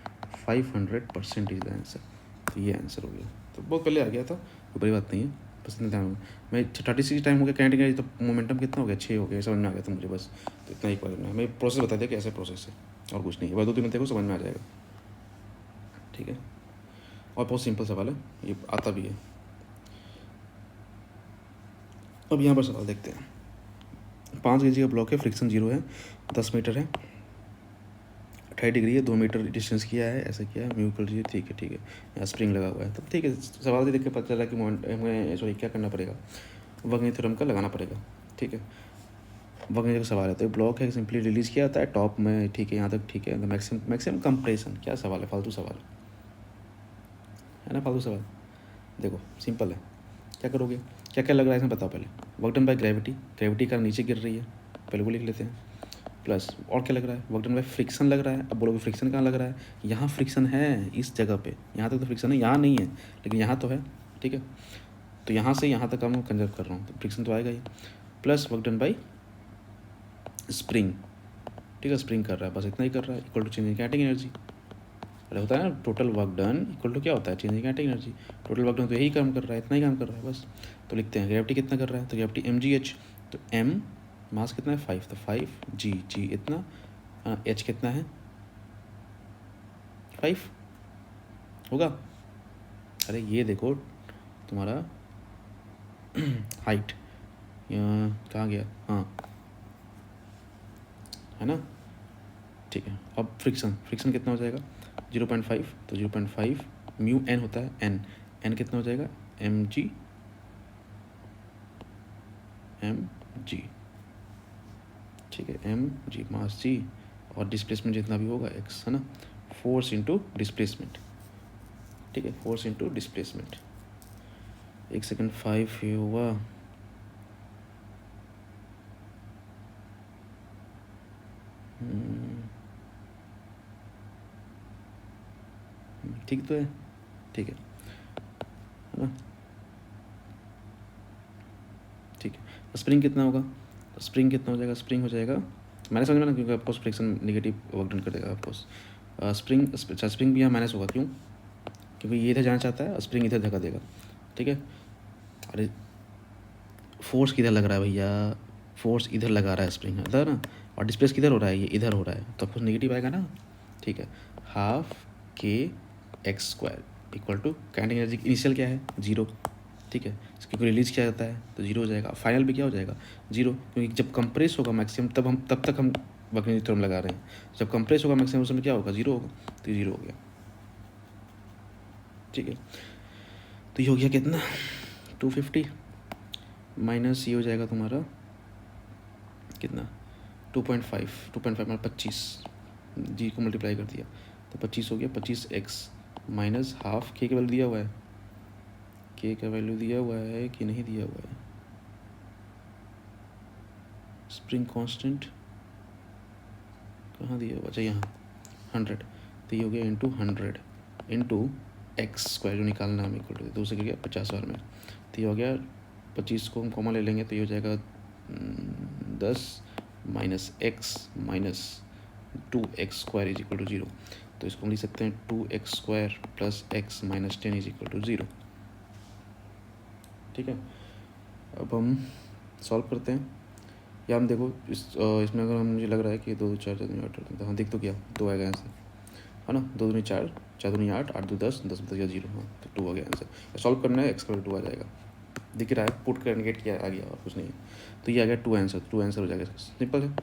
500% इज द आंसर, तो ये आंसर हो गया। तो बहुत पहले आ गया था, कोई बड़ी बात नहीं है, बस इतना टाइम मैं 36 टाइम हो गया काइनेटिक एनर्जी, तो मोमेंटम कितना हो गया 6 हो गया, समझ में आ गया था मुझे, बस तो इतना ही करना है। मैं प्रोसेस बता दिया कि ऐसे प्रोसेस है और कुछ नहीं है, बस 2-3 देखो समझ में आ जाएगा, ठीक है। और बहुत सिंपल सवाल है, ये आता भी है। अब यहाँ पर सवाल देखते हैं। 5 kg का ब्लॉक है, फ्रिक्शन 0 है, 10 मीटर है, 28 डिग्री है, 2 मीटर डिस्टेंस किया है, ऐसा किया है, म्यू कर, ठीक है, यहाँ स्प्रिंग लगा हुआ है, तब ठीक है। सवाल से देख के पता चला कि मोमेंट हमें सॉरी क्या करना पड़ेगा, वर्गनी थ्योरम का लगाना पड़ेगा, ठीक है। वर्गनी का सवाल है, तो ब्लॉक है सिंपली रिलीज किया जाता है टॉप में, ठीक है, यहाँ तक ठीक है, मैक्सिमम कंप्रेशन, क्या सवाल है, फालतू सवाल है ना, फालतू सवाल। देखो सिंपल है, क्या करोगे, क्या क्या लग रहा है इसमें बताओ पहले। Work done by gravity, gravity का नीचे गिर रही है, पहले वो लिख लेते हैं, प्लस और क्या लग रहा है, वर्क डन बाय फ्रिक्शन लग रहा है। अब बोलोगे फ्रिक्शन कहाँ लग रहा है, यहाँ फ्रिक्शन है इस जगह पे, यहाँ तक तो फ्रिक्शन है, यहाँ नहीं है लेकिन यहाँ तो है, ठीक है। तो यहाँ से यहाँ तक हम कंजर्व कर रहा हूँ, तो फ्रिक्शन तो आएगा ही, plus work done by spring, ठीक है, स्प्रिंग कर रहा है, बस इतना ही कर रहा है, equal to change in kinetic energy. अरे होता है ना total work done equal to क्या होता है, change in kinetic energy. Total work done तो यही काम कर रहा है, इतना ही काम कर रहा है बस। तो लिखते हैं ग्रेविटी कितना कर रहा है, तो ग्रेविटी mgh, तो m मास कितना है 5, तो 5 g इतना, h कितना है 5 होगा। अरे ये देखो तुम्हारा हाइट कहाँ गया, हाँ है ना, ठीक है। अब फ्रिक्शन कितना हो जाएगा 0.5, तो 0.5 म्यू एन होता है, एन कितना हो जाएगा एम जी, ठीक है, एम जी मास जी, और डिस्प्लेसमेंट जितना भी होगा एक्स, है ना, फोर्स इंटू डिस्प्लेसमेंट, ठीक है, फोर्स इंटू डिस्प्लेसमेंट। 1 सेकेंड 5 ये हुआ, ठीक तो है, ठीक है ना, ठीक है। स्प्रिंग कितना होगा, स्प्रिंग कितना हो जाएगा, स्प्रिंग हो जाएगा, मैंने समझ में ना, क्योंकि आपको फ्रिक्शन नेगेटिव वर्क डन कर देगा आपको। स्प्रिंग, अच्छा स्प्रिंग भी यहाँ माइनस होगा, क्यों, क्योंकि ये इधर जाना चाहता है, स्प्रिंग इधर धक्का देगा, ठीक है। अरे फोर्स किधर लग रहा है भैया, फोर्स इधर लगा रहा है स्प्रिंग इधर ना, और डिस्प्लेस किधर हो रहा है, ये इधर हो रहा है, तो आपको नेगेटिव आएगा ना, ठीक है। हाफ के x square equal to kinetic energy initial क्या है, जीरो, ठीक है, क्योंकि रिलीज किया जाता है तो जीरो हो जाएगा, फाइनल भी क्या हो जाएगा, जीरो, क्योंकि जब कंप्रेस होगा मैक्सिमम तब तक हम वर्किंग थ्योरम लगा रहे हैं, जब कंप्रेस होगा मैक्सिमम उस समय क्या होगा, जीरो होगा, तो जीरो हो गया, ठीक है। तो ये हो गया कितना, 250 माइनस ये हो जाएगा तुम्हारा कितना, 2.5 में 25 जी को मल्टीप्लाई कर दिया तो 25 हो गया, 25x माइनस हाफ के वैल्यू दिया हुआ है, के का वैल्यू दिया हुआ है कि नहीं दिया हुआ है, स्प्रिंग कांस्टेंट कहाँ दिया हुआ, अच्छा यहाँ 100, तो ये हो गया इंटू 100 इंटू एक्स स्क्वायर जो निकालना हमें इक्वल टू, तो उसे क्या 50 बार में, तो ये हो गया 25 को हम कॉमन ले लेंगे तो ये हो जाएगा 10 minus x minus 2x square is equal to 0, तो इसको हम लिख सकते हैं 2x square plus x minus 10 is equal to 0, ठीक है। अब हम सॉल्व करते हैं, या हम देखो इसमें अगर मुझे लग रहा है कि 2 2 4 4 8 तो हाँ देख तो क्या 2 आएगा आंसर, है ना, 2 दूनी 4 4 दूनी 8 8 2 10 10 बता 0, हाँ तो 2 आ गया आंसर। सॉल्व करना है, एक्स का 2 आ जाएगा, दिख रहा है, पुट कर नेगेट किया आ गया और कुछ नहीं है, तो ये आ गया 2 आंसर हो जाएगा, सिंपल है,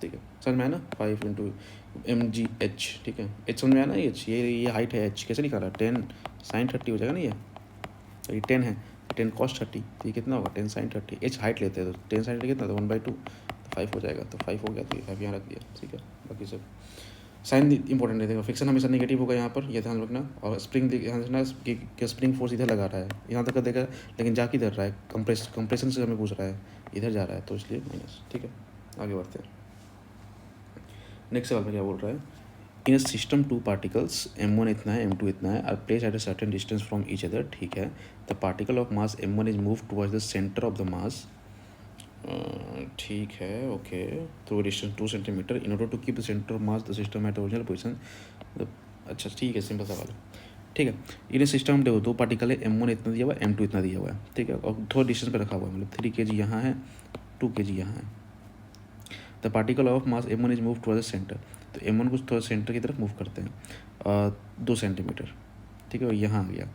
ठीक है, समझ में आया ना, 5 इंटू mgh, ठीक है, एच समझ में आया ना, एच ये हाइट है, एच कैसे निकाला, 10 sin 30 हो जाएगा ना, ये 10 है, 10 cos 30, तो ये कितना होगा 10 sin 30, एच हाइट लेते हैं तो 10 sin 30 कितना, तो 1/2 तो 5 हो जाएगा, तो 5 हो गया, तो ये 5 यहाँ रख दिया, ठीक है। बाकी सब साइन इंपॉर्टेंट है, देखो फिक्शन हमेशा नेगेटिव होगा यहाँ पर, ये ध्यान रखना, और स्प्रिंग ध्यान रखना कि स्प्रिंग फोर्स इधर लगा रहा है, यहाँ तक देगा, लेकिन जा किधर रहा है, कंप्रेशन से हमें पूछ रहा है, इधर जा रहा है, तो इसलिए माइनस, ठीक है। आगे बढ़ते हैं, नेक्स्ट सवाल में क्या बोल रहा है, इन अ सिस्टम 2 पार्टिकल्स m1 इतना है, m2 इतना है, are place at a certain distance from each other, ठीक है, the particle of mass m1 is move towards the centre of the mass, ठीक है, okay, through distance 2 centimetre in order to keep the centre of mass the system at original position, अच्छा ठीक है, simple सवाल है, ठीक है। इन system देखो 2 पार्टिकल है, m1 इतना दिया हुआ है, m2 इतना दिया हुआ है, ठीक है, और थोड़ा डिस्टेंस पे रखा हुआ है, मतलब 3 kg यहाँ है, 2 kg यहाँ है, the particle of mass m1 is move towards the centre, तो m1 को थोड़ा सेंटर की तरफ मूव करते हैं 2 सेंटीमीटर, ठीक है, और यहाँ आ गया,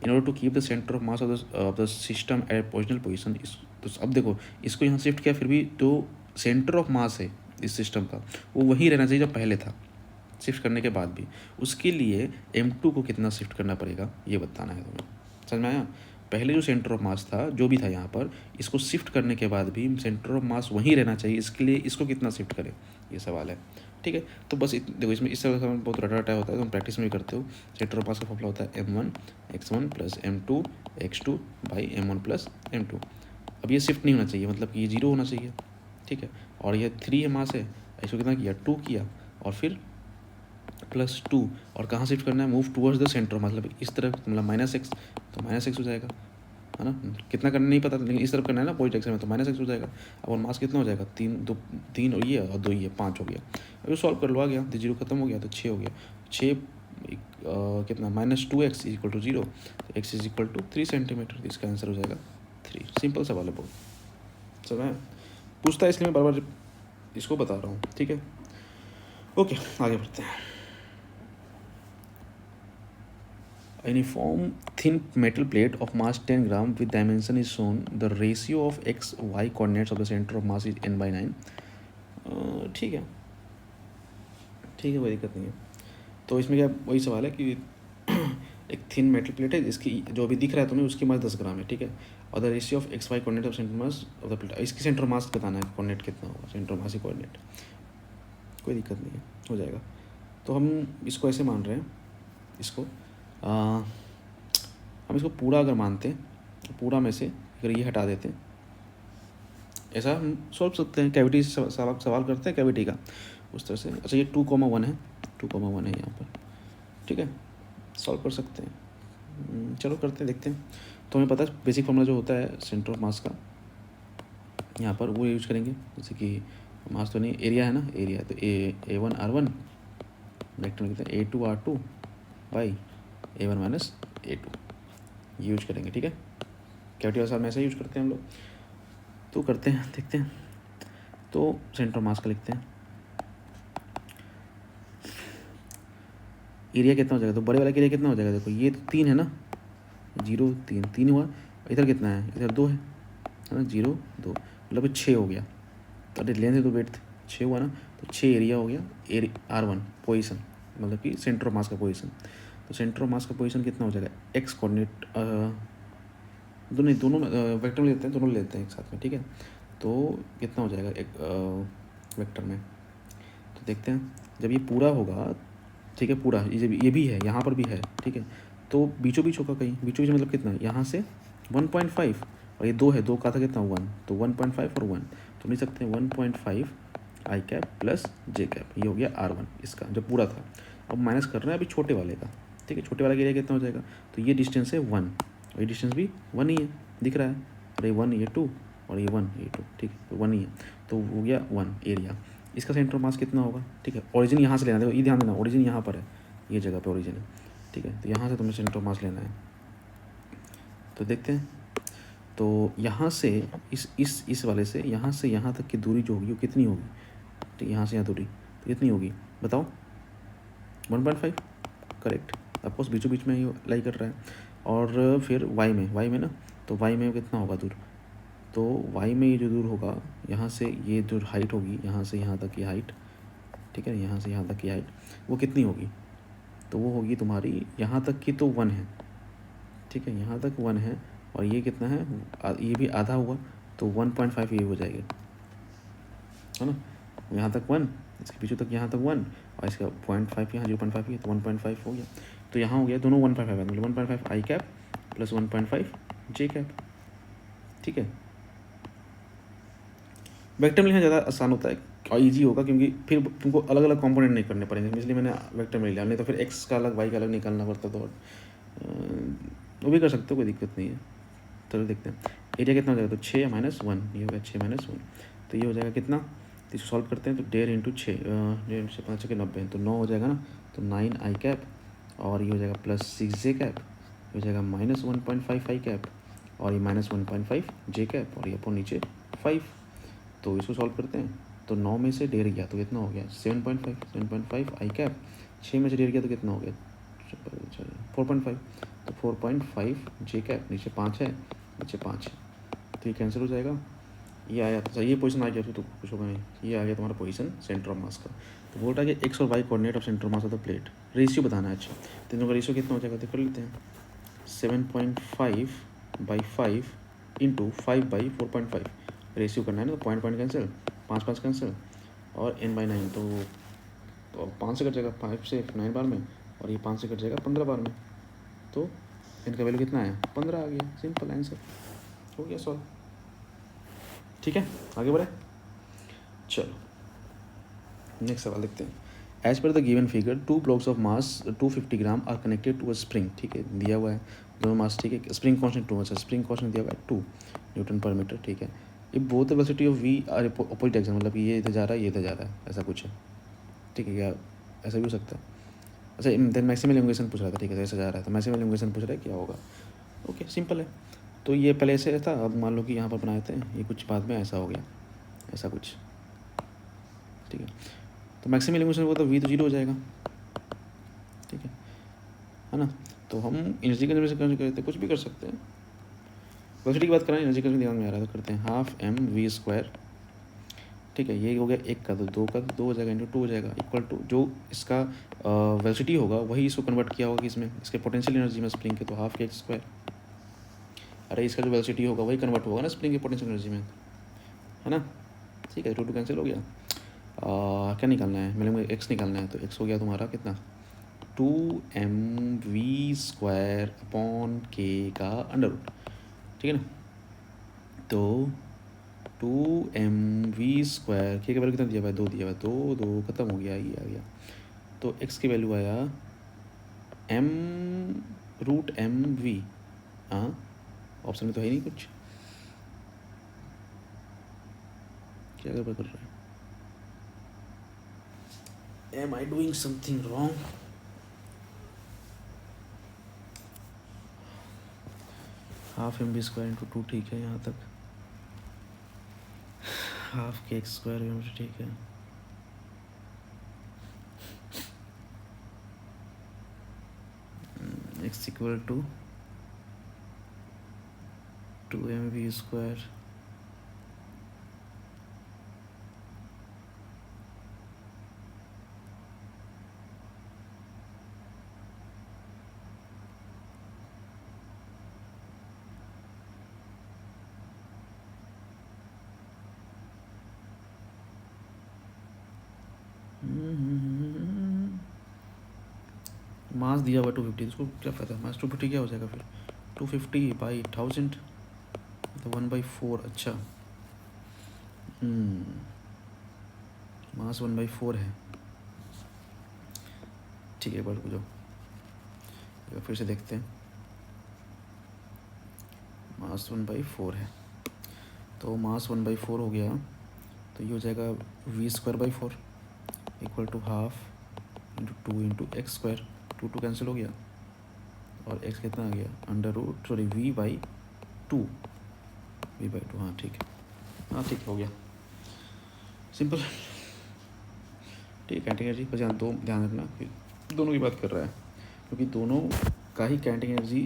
in order to keep the centre of mass of the system at original position, तो अब देखो इसको यहाँ शिफ्ट किया, फिर भी जो सेंटर ऑफ मास है इस सिस्टम का वो वहीं रहना चाहिए जो पहले था, शिफ्ट करने के बाद भी, उसके लिए m2 को कितना शिफ्ट करना पड़ेगा ये बताना है तुम्हें, समझ में आया, पहले जो सेंटर ऑफ मास था जो भी था यहाँ पर, इसको शिफ्ट करने के बाद भी सेंटर ऑफ मास वहीं रहना चाहिए, इसके लिए इसको कितना शिफ्ट करें, ये सवाल है, ठीक है। तो बस देखो इसमें इस तरह का बहुत रटा होता है, तुम प्रैक्टिस में भी करते हो, सेंटर ऑफ मास का फॉर्मूला होता है m1 x1 plus m2 x2 by m1 plus m2, अब ये शिफ्ट नहीं होना चाहिए, मतलब कि ये 0 होना चाहिए, ठीक है, और ये 3 है मास है, इसको कितना किया 2 किया, और फिर +2, और कहाँ शिफ्ट करना है, मूव टुवर्ड्स द सेंटर, मतलब इस तरफ, मतलब -x, तो -x हो जाएगा, है ना, कितना करना नहीं पता, लेकिन इस तरफ करना है ना अपोजिट डायरेक्शन में, तो -x हो जाएगा, अब और मास कितना हो जाएगा 3 और ये और 2 ये 5 हो गया, अभी सॉल्व कर लो, आ गया, तो 0 खत्म हो गया, तो 6 हो गया, 6 कितना -2x इक्वल टू 0, तो x is equal to 3 centimetre, तो इसका आंसर हो जाएगा 3, सिंपल सवाल है बहुत, सब है, पूछता है इसलिए मैं बार बार इसको बता रहा हूँ, ठीक है, ओके आगे बढ़ते हैं। A uniform thin metal plate of mass 10 gram with dimension is shown. The ratio of x y coordinates of the center of mass is n/9. ठीक है, ठीक है, कोई दिक्कत नहीं है। तो इसमें क्या वही सवाल है कि एक थिन मेटल प्लेट है, इसकी जो भी दिख रहा है तुम्हें उसकी मास 10 ग्राम है, ठीक है, और the ratio of x y coordinate of centre mass of the plate, इसकी सेंटर मास बताना है, कोऑर्डिनेट कितना होगा, सेंटर मास ही कोऑर्डिनेट, कोई दिक्कत नहीं है, हो जाएगा। तो हम इसको ऐसे मान रहे हैं, इसको हम इसको पूरा अगर मानते हैं, तो पूरा में से अगर ये हटा देते हैं, ऐसा हम सोच सकते हैं, कैविटी से सवाल करते हैं कैविटी का उस तरह से। अच्छा ये 2,1 है, 2,1 है यहाँ पर, ठीक है, सॉल्व कर सकते हैं। चलो करते हैं, देखते हैं। तो हमें पता है बेसिक फॉर्मूला जो होता है सेंटर ऑफ मास का, यहाँ पर वो यूज करेंगे। जैसे कि मास तो नहीं, एरिया है ना, एरिया तो A1 R1 वेक्टर में कितना A2 R2 by A1 minus A2 use करेंगे। ठीक है, कैविटी वाले साल में ऐसा यूज करते हैं हम लोग। तो करते हैं, देखते हैं। तो सेंटर ऑफ मास का लिखते हैं, एरिया कितना हो जाएगा, तो बड़े वाला का एरिया कितना हो जाएगा, देखो ये तो 3 है ना, 0 3 3 हुआ, इधर कितना है, इधर 2 है ना, 0 2 मतलब 6 हो गया। तो लेंथ है तो वेट 6 हुआ ना, तो 6 एरिया हो गया। R1 पोजीशन मतलब कि सेंटर ऑफ मास का पोजीशन। तो सेंटर ऑफ मास का पोजीशन कितना हो जाएगा, एक्स कोऑर्डिनेट दोनों वेक्टर में लेते हैं, दोनों लेते हैं एक साथ में। ठीक है, तो कितना हो जाएगा एक वेक्टर में, तो देखते हैं जब ये पूरा होगा। ठीक है, पूरा ये भी है, यहाँ पर भी है। ठीक है, तो बीचों बीच होगा कहीं, बीचों बीच मतलब कितना है, यहाँ से 1.5 और ये 2 है, 2 का था कितना 1, तो 1.5 और 1 तो लिख सकते हैं 1.5 आई कैप प्लस जे कैप, ये हो गया R1 इसका जब पूरा था। अब माइनस कर रहे हैं अभी छोटे वाले का। ठीक है, छोटे वाले का एरिया कितना हो जाएगा, तो ये डिस्टेंस है 1 और ये डिस्टेंस भी 1 ही है, दिख रहा है, और ये 1 ये 2 और ये 1 ये 2। ठीक है, तो 1 ही है, तो हो गया 1 एरिया। इसका सेंटर मास कितना होगा, ठीक है, ओरिजिन यहाँ से लेना, देखो ये ध्यान देना, ओरिजिन यहाँ पर है, ये जगह पे ओरिजिन है। ठीक है, तो यहाँ से तुम्हें सेंटर मास लेना है। तो देखते हैं, तो यहाँ से इस वाले से यहाँ तक की दूरी जो होगी वो कितनी होगी, ठीक है, यहाँ से यहाँ दूरी तो कितनी होगी बताओ, 1.5 करेक्ट, ऑफकोर्स बीचों बीच में ही लाई कर रहा है। और फिर वाई में ना, तो वाई में कितना होगा दूर, तो वाई में ये जो दूर होगा, यहाँ से ये जो हाइट होगी, यहाँ से यहाँ तक की हाइट, ठीक है, यहाँ से यहाँ तक की हाइट वो कितनी होगी, तो वो होगी तुम्हारी यहाँ तक की तो 1 है। ठीक है, यहाँ तक 1 है और ये कितना है, ये भी आधा हुआ, तो 1.5 ये हो जाएगी, है ना, यहाँ तक 1, इसके पीछे तक यहाँ तक 1 और इसका 0.5 यहाँ 0.5 है, तो 1.5 हो गया। तो यहाँ हो गया दोनों 1.5 है, मतलब 1.5 आई कैप प्लस 1.5 जे कैप। ठीक है, वेक्टर में लिखना ज़्यादा आसान होता है और इजी होगा, क्योंकि फिर तुमको अलग अलग कंपोनेंट नहीं करने पड़ेंगे, इसलिए मैंने वेक्टर में लिया, नहीं तो फिर एक्स का अलग वाई का अलग निकालना पड़ता, तो वो भी कर सकते हो, कोई दिक्कत नहीं है। चलो देखते हैं एरिया कितना हो जाएगा, तो 6 माइनस 1 ये हो गया 6 माइनस 1, तो ये हो जाएगा कितना, तो इसको सॉल्व करते हैं, तो 1.5 इंटू 6 1.5 5 के 90, तो 9 हो जाएगा ना, तो 9 आई कैप और ये हो जाएगा प्लस 6 जे कैप, हो जाएगा माइनस 1.5 आई कैप और ये माइनस 1.5 जे कैप और ये अपन नीचे 5। तो इसको सॉल्व करते हैं, तो 9 में से 1.5 गया तो कितना हो गया 7.5 आई कैप, 6 में से 1.5 गया तो कितना हो गया 4.5, तो 4.5 जे कैप, नीचे 5 है, नीचे 5 है, तो ये कैंसिल हो जाएगा। ये आया तो ये पोजीशन आ गया, तो कुछ होगा नहीं, ये आ गया तुम्हारा पोजीशन सेंटर ऑफ मास का। तो बोल रहा है कि एक्स और y coordinate of centre of mass of the plate, ratio बताना है। अच्छा, तो इनका रेशियो कितना हो जाएगा, तो कर लेते हैं 7.5/5 इंटू 5/4.5 रेशियो करना है ना, तो पॉइंट कैंसिल, 5 कैंसिल और n/9, तो 5 से कट जाएगा 5 से 9 बार में, और ये 5 से कट जाएगा 15 बार में, तो इनका वैल्यू कितना है 15 आ गया, सिंपल आंसर हो गया सॉल्व। ठीक है, आगे बढ़े, चलो नेक्स्ट सवाल देखते हैं। As per the given figure 2 blocks of mass 250 gram are connected to a spring. ठीक है, दिया हुआ है दोनों मास, ठीक है, स्प्रिंग कॉन्स्टेंट 2, अच्छा स्प्रिंग कॉन्स्टेंट दिया हुआ है 2 न्यूटन पर मीटर। ठीक है, ये both the velocity of v are opposite direction, मतलब ये इधर जा रहा है, ये इधर जा रहा है, ऐसा कुछ है। ठीक है, क्या ऐसा भी हो सकता है। अच्छा, देन मैक्सिमम एलिमिनेशन पूछ रहा था, ठीक है, ऐसा जा रहा है, तो मैक्सिमम एलिमिनेशन पूछ रहा है क्या होगा। ओके, सिंपल है, तो ये पहले ऐसे था, अब मान लो कि यहाँ पर बनाए थे, ये कुछ बाद में ऐसा हो गया, ऐसा कुछ। ठीक है, तो मैक्सिमम एलिमिनेशन होगा तो वी तो 0 हो जाएगा। ठीक है ना, तो हम एनर्जी कंजर्वेशन करने करते कुछ भी कर सकते हैं, वेलोसिटी की बात करें, एनर्जी कंजर्वेशन दिमाग में आ रहा है, तो करते हैं 12mv²। ठीक है, ये हो गया 1 का, तो 2 का 2 हो जाएगा, इंटू 2 हो जाएगा, इक्वल टू जो इसका वेलोसिटी होगा वही इसको कन्वर्ट किया होगा इसमें, इसके पोटेंशियल एनर्जी में स्प्रिंग के, तो 12kx²। अरे इसका जो वेलोसिटी होगा वही कन्वर्ट होगा ना स्प्रिंग के पोटेंशियल एनर्जी में, है ना। ठीक है, 2 कैंसिल हो गया। क्या निकालना है, मिलेंगे एक्स निकालना है, तो एक्स हो गया तुम्हारा कितना 2mv² का अंडर रूट। ठीक है ना, तो 2mv² के वैल्यू कितना दिया हुआ है, 2 दिया हुआ है, 2 खत्म हो गया, ये आ गया, तो x की वैल्यू आया m√mv। हाँ, ऑप्शन में तो है ही नहीं कुछ, क्या गड़बड़ कर रहा है? Am I doing something wrong? Half m b square into 2 ठीक है, यहाँ तक हाफ के एक्स स्क्वायर भी मुझे ठीक है। X equal to 2mv square mass दिया हुआ 250, इसको क्या फ़ायदा? मास 250 क्या हो जाएगा फिर? 250 बाई 1000 तो 1/4। अच्छा, मास 1/4 है, ठीक है। बढ़ जाओ, फिर से देखते हैं। मास 1/4 है, तो मास 1/4 हो गया, तो ये हो जाएगा v²/4 equal to half into 2 into x square. 2 cancel हो गया, और x कितना आ गया? v/2। हाँ ठीक है, हाँ ठीक हो गया, सिंपल। ठीक है, काइनेटिक एनर्जी बस ध्यान रखना कि दोनों की बात कर रहा है, क्योंकि दोनों का ही काइनेटिक एनर्जी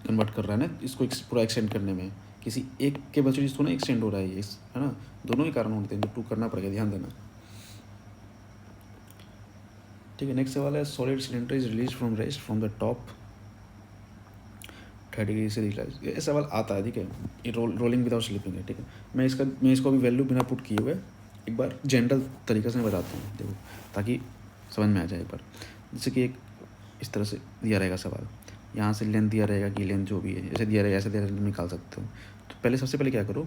कन्वर्ट कर रहा है ना, इसको पूरा एक्सटेंड करने में। किसी एक के वजह से इसको ना एक्सटेंड हो रहा है, है ना, दोनों ही कारण होते हैं, तो 2 करना पड़ेगा, ध्यान देना। ठीक है, नेक्स्ट सवाल है, solid cylinder is release from rest from the top 30 degree से रिलीज। ये सवाल आता है, ठीक है, ये रोलिंग विदाउट स्लिपिंग है, ठीक है। मैं इसको अभी वैल्यू बिना पुट किए हुए एक बार जनरल तरीके से मैं बताता हूँ, देखो, ताकि समझ में आ जाए एक बार। जैसे कि एक इस तरह से दिया रहेगा सवाल, यहाँ से लेंथ दिया रहेगा कि लेंथ जो भी है जैसे दिया रहेगा, ऐसे दिया रहेगा, निकाल सकते हो। तो पहले सबसे पहले क्या करो,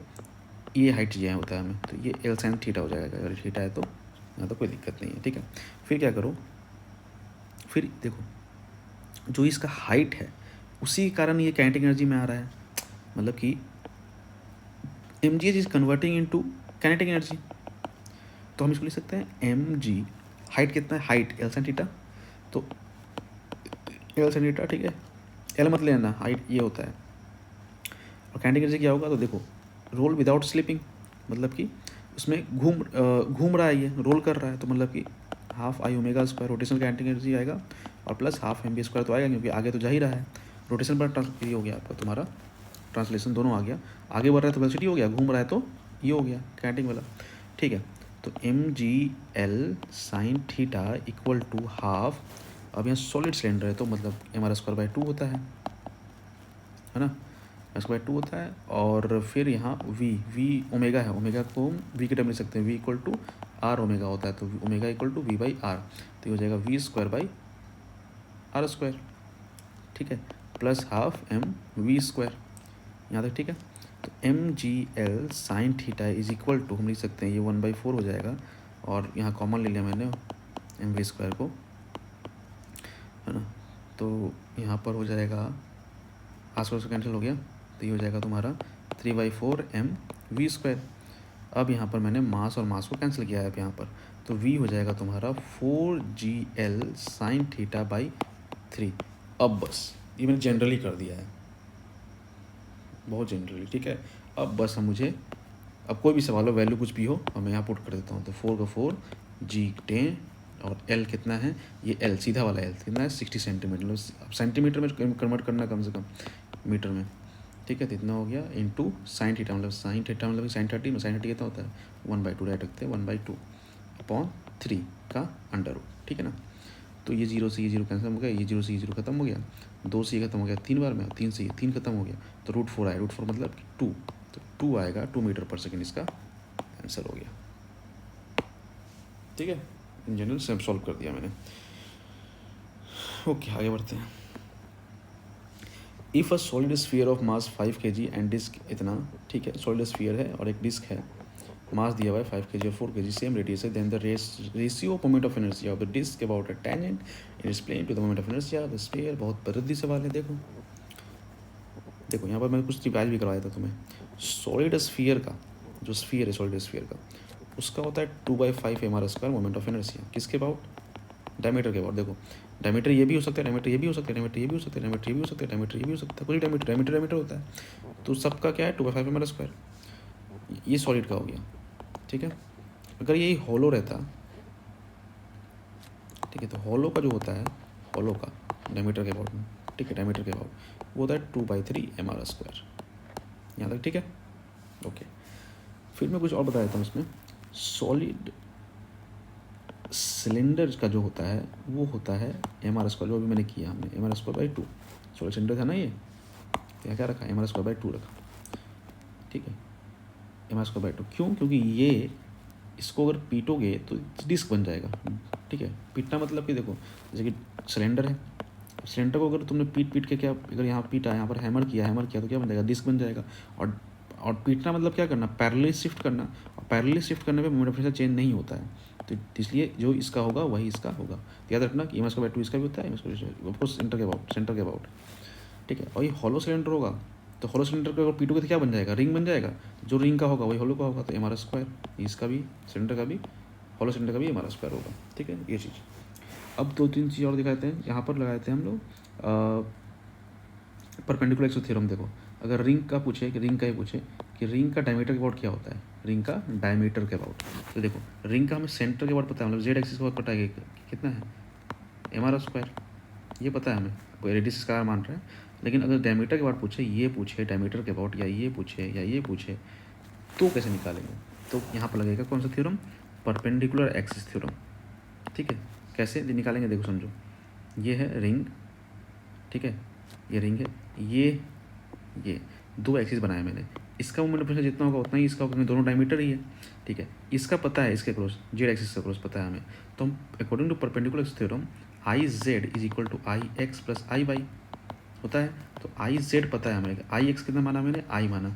ये हाइट चाहिए होता है हमें, तो ये एल साइन थीटा हो जाएगा। अगर थीटा है तो यहाँ तो कोई दिक्कत नहीं है, ठीक है। फिर क्या करो, फिर देखो जो इसका हाइट है उसी के कारण ये काइनेटिक एनर्जी में आ रहा है, मतलब कि m g is converting into kinetic energy. तो हम इसको लिख सकते हैं एम जी, हाइट कितना है, हाइट एल साइन थीटा, तो एल साइन थीटा, ठीक है, एल मत लेना, हाइट ये होता है। और काइनेटिक एनर्जी क्या होगा, तो देखो रोल विदाउट स्लिपिंग, मतलब कि उसमें घूम रहा है, ये रोल कर रहा है, तो मतलब कि half I omega square rotational kinetic energy आएगा, और plus half m b square तो आएगा, क्योंकि आगे तो जा ही रहा है। रोटेशन पर ये हो गया आपका तुम्हारा ट्रांसलेशन, दोनों आ गया, आगे बढ़ रहा है तो वेलोसिटी हो गया, घूम रहा है तो ये हो गया काइनेटिक वाला, ठीक है। तो m g l sine theta equal to half, अब यहाँ सॉलिड सिलेंडर है तो मतलब m²/2 होता है ना, m²/2 होता है। और फिर यहाँ v ओमेगा है, ओमेगा को v की टर्म लिख सकते हैं, v equal to r omega होता है, तो ओमेगा इक्वल टू v/r, तो ये हो जाएगा v²/r², ठीक है, plus half m v square, यहाँ तक ठीक है। तो m g l sine theta is equal to, हम लिख सकते हैं ये 1/4 हो जाएगा, और यहाँ कॉमन ले लिया मैंने एम वी स्क्वायर को, है ना, तो यहाँ पर हो जाएगा आस-पास से कैंसिल हो गया, तो ये हो जाएगा तुम्हारा 3/4 एम वी स्क्वायर। अब यहाँ पर मैंने मास और मास को कैंसिल किया है यहाँ पर, तो v हो जाएगा तुम्हारा 4gl साइन थीटा बाई 3। अब बस ये मैंने जनरली कर दिया है, बहुत जनरली, ठीक है। अब बस हम मुझे, अब कोई भी सवाल हो, वैल्यू कुछ भी हो, और मैं यहाँ पुट कर देता हूँ, तो 4 का 4 g 10, और l कितना है, ये l सीधा वाला l कितना है 60 सेंटीमीटर, मतलब अब सेंटीमीटर में कन्वर्ट करना कम से कम मीटर में, ठीक है। तो इतना हो गया इंटू साइन थीटा, मतलब साइन थीटा मतलब साइन 30 में, साइन 30 कितना होता है 1/2, डायरेक्ट रखते हैं 1/2/3 का अंडर रूट, ठीक है ना। तो ये 0 से ये 0 कैंसिल हो गया, ये 0 से ये 0 खत्म हो गया, 2 से ये खत्म हो गया 3 बार में, 3 से ये 3 खत्म हो गया, तो √4 आया, √4 मतलब 2, तो 2 आएगा 2 मीटर पर सेकेंड, इसका आंसर हो गया, ठीक है। इन जनरल से सॉल्व कर दिया मैंने। ओके, आगे बढ़ते हैं। If a solid sphere of mass 5 kg and disc इतना, ठीक है, सॉलिड स्फीयर है और एक डिस्क है, मास दिया हुआ है 5 kg और 4 kg, सेम रेडियस है, then the ratio of moment of inertia of the disc about a tangent is plane to the moment of inertia of the sphere. बहुत प्रसिद्ध सवाल है। देखो देखो यहाँ पर मैं कुछ रिवाइज भी करवाया था तुम्हें। सॉलिड स्फीयर का जो स्फीयर है, सॉलिड स्फीयर का, उसका होता है 2/5 mr² मोमेंट ऑफ इनर्शिया। किसके अबाउट? डायमीटर के अबाउट। देखो डायमीटर ये भी हो सकता है, डायमीटर ये भी हो सकता है, डायमीटर ये भी हो सकता है, डायमीटर ये भी हो सकता है, डायमीटर ये भी हो सकता है, कुछ डायमीटर होता है। तो सबका क्या है? 2/5 mr²। ये सॉलिड का हो गया, ठीक है। अगर यही हॉलो रहता, ठीक है, तो हॉलो का जो होता है, हॉलो का डायमीटर के अबाउट में, ठीक है, डायमीटर के अबाउट वो होता है 2/3 mr²। यहाँ तक ठीक है, ओके। फिर मैं कुछ और बता देता हूँ इसमें। सॉलिड सिलेंडर का जो होता है वो होता है mr², जो अभी मैंने किया हमने mr²/2। सॉलिड सिलेंडर था ना ये, क्या रखा? mr²/2 रखा, ठीक है, mr²/2। क्यों? क्योंकि ये इसको अगर पीटोगे तो डिस्क बन जाएगा, ठीक है। पीटना मतलब कि देखो जैसे कि सिलेंडर है, सिलेंडर को अगर तुमने पीट के क्या, अगर यहाँ पीटा, यहाँ पर हैमर किया तो क्या बन जाएगा? डिस्क बन जाएगा। और पीटना मतलब क्या करना? पैरेलली शिफ्ट करना। और पैरेलली शिफ्ट करने पे मोमेंट ऑफ इनर्शिया चेंज नहीं होता है, तो इसलिए जो इसका होगा वही इसका होगा। तो याद रखना कि mr²/2 इसका भी होता है, ऑफकोर्स सेंटर के अबाउट, ठीक है। और ये हॉलो सिलेंडर होगा, तो हॉलो सिलेंडर को अगर पीटोगे तो क्या बन जाएगा? रिंग बन जाएगा। जो रिंग का होगा वही हॉलो का होगा, तो mr², इसका भी सिलेंडर का भी, हॉलो सिलेंडर का भी mr² होगा, ठीक है। ये चीज़। अब 2-3 चीज़ और दिखाते हैं। यहाँ पर लगाते हैं हम लोग परपेंडिकुलर एक्सिस थ्योरम। देखो अगर रिंग का पूछे, कि रिंग का ही पूछे कि रिंग का डायमीटर के अबाउट क्या होता है, रिंग का डायमीटर के अबाउट, तो देखो रिंग का हमें सेंटर के अबाउट पता है, मतलब जेड एक्सिस के अबाउट पता है कि कितना है, mr², ये पता है हमें, कोई रेडियस स्क्वायर मान रहा है। लेकिन अगर डायमीटर के अबाउट पूछे, ये पूछे डायमीटर के अबाउट, या ये पूछे तो कैसे निकालेंगे? तो यहाँ पर लगेगा कौन सा थ्योरम? परपेंडिकुलर एक्सिस थ्योरम, ठीक है। कैसे निकालेंगे? देखो समझो, ये है रिंग, ठीक है, ये रिंग है, ये दो एक्सिस बनाया मैंने, इसका मोमेंट ऑफ इनर्शिया जितना होगा उतना ही इसका होगा, क्योंकि दोनों डायमीटर ही है, ठीक है। इसका पता है, इसके क्रॉस जेड एक्सिस का क्रॉस पता है हमें, तो हम according to perpendicular axis theorem IZ = IX + IY होता है। तो IZ पता है हमें, IX कितना माना मैंने? I माना,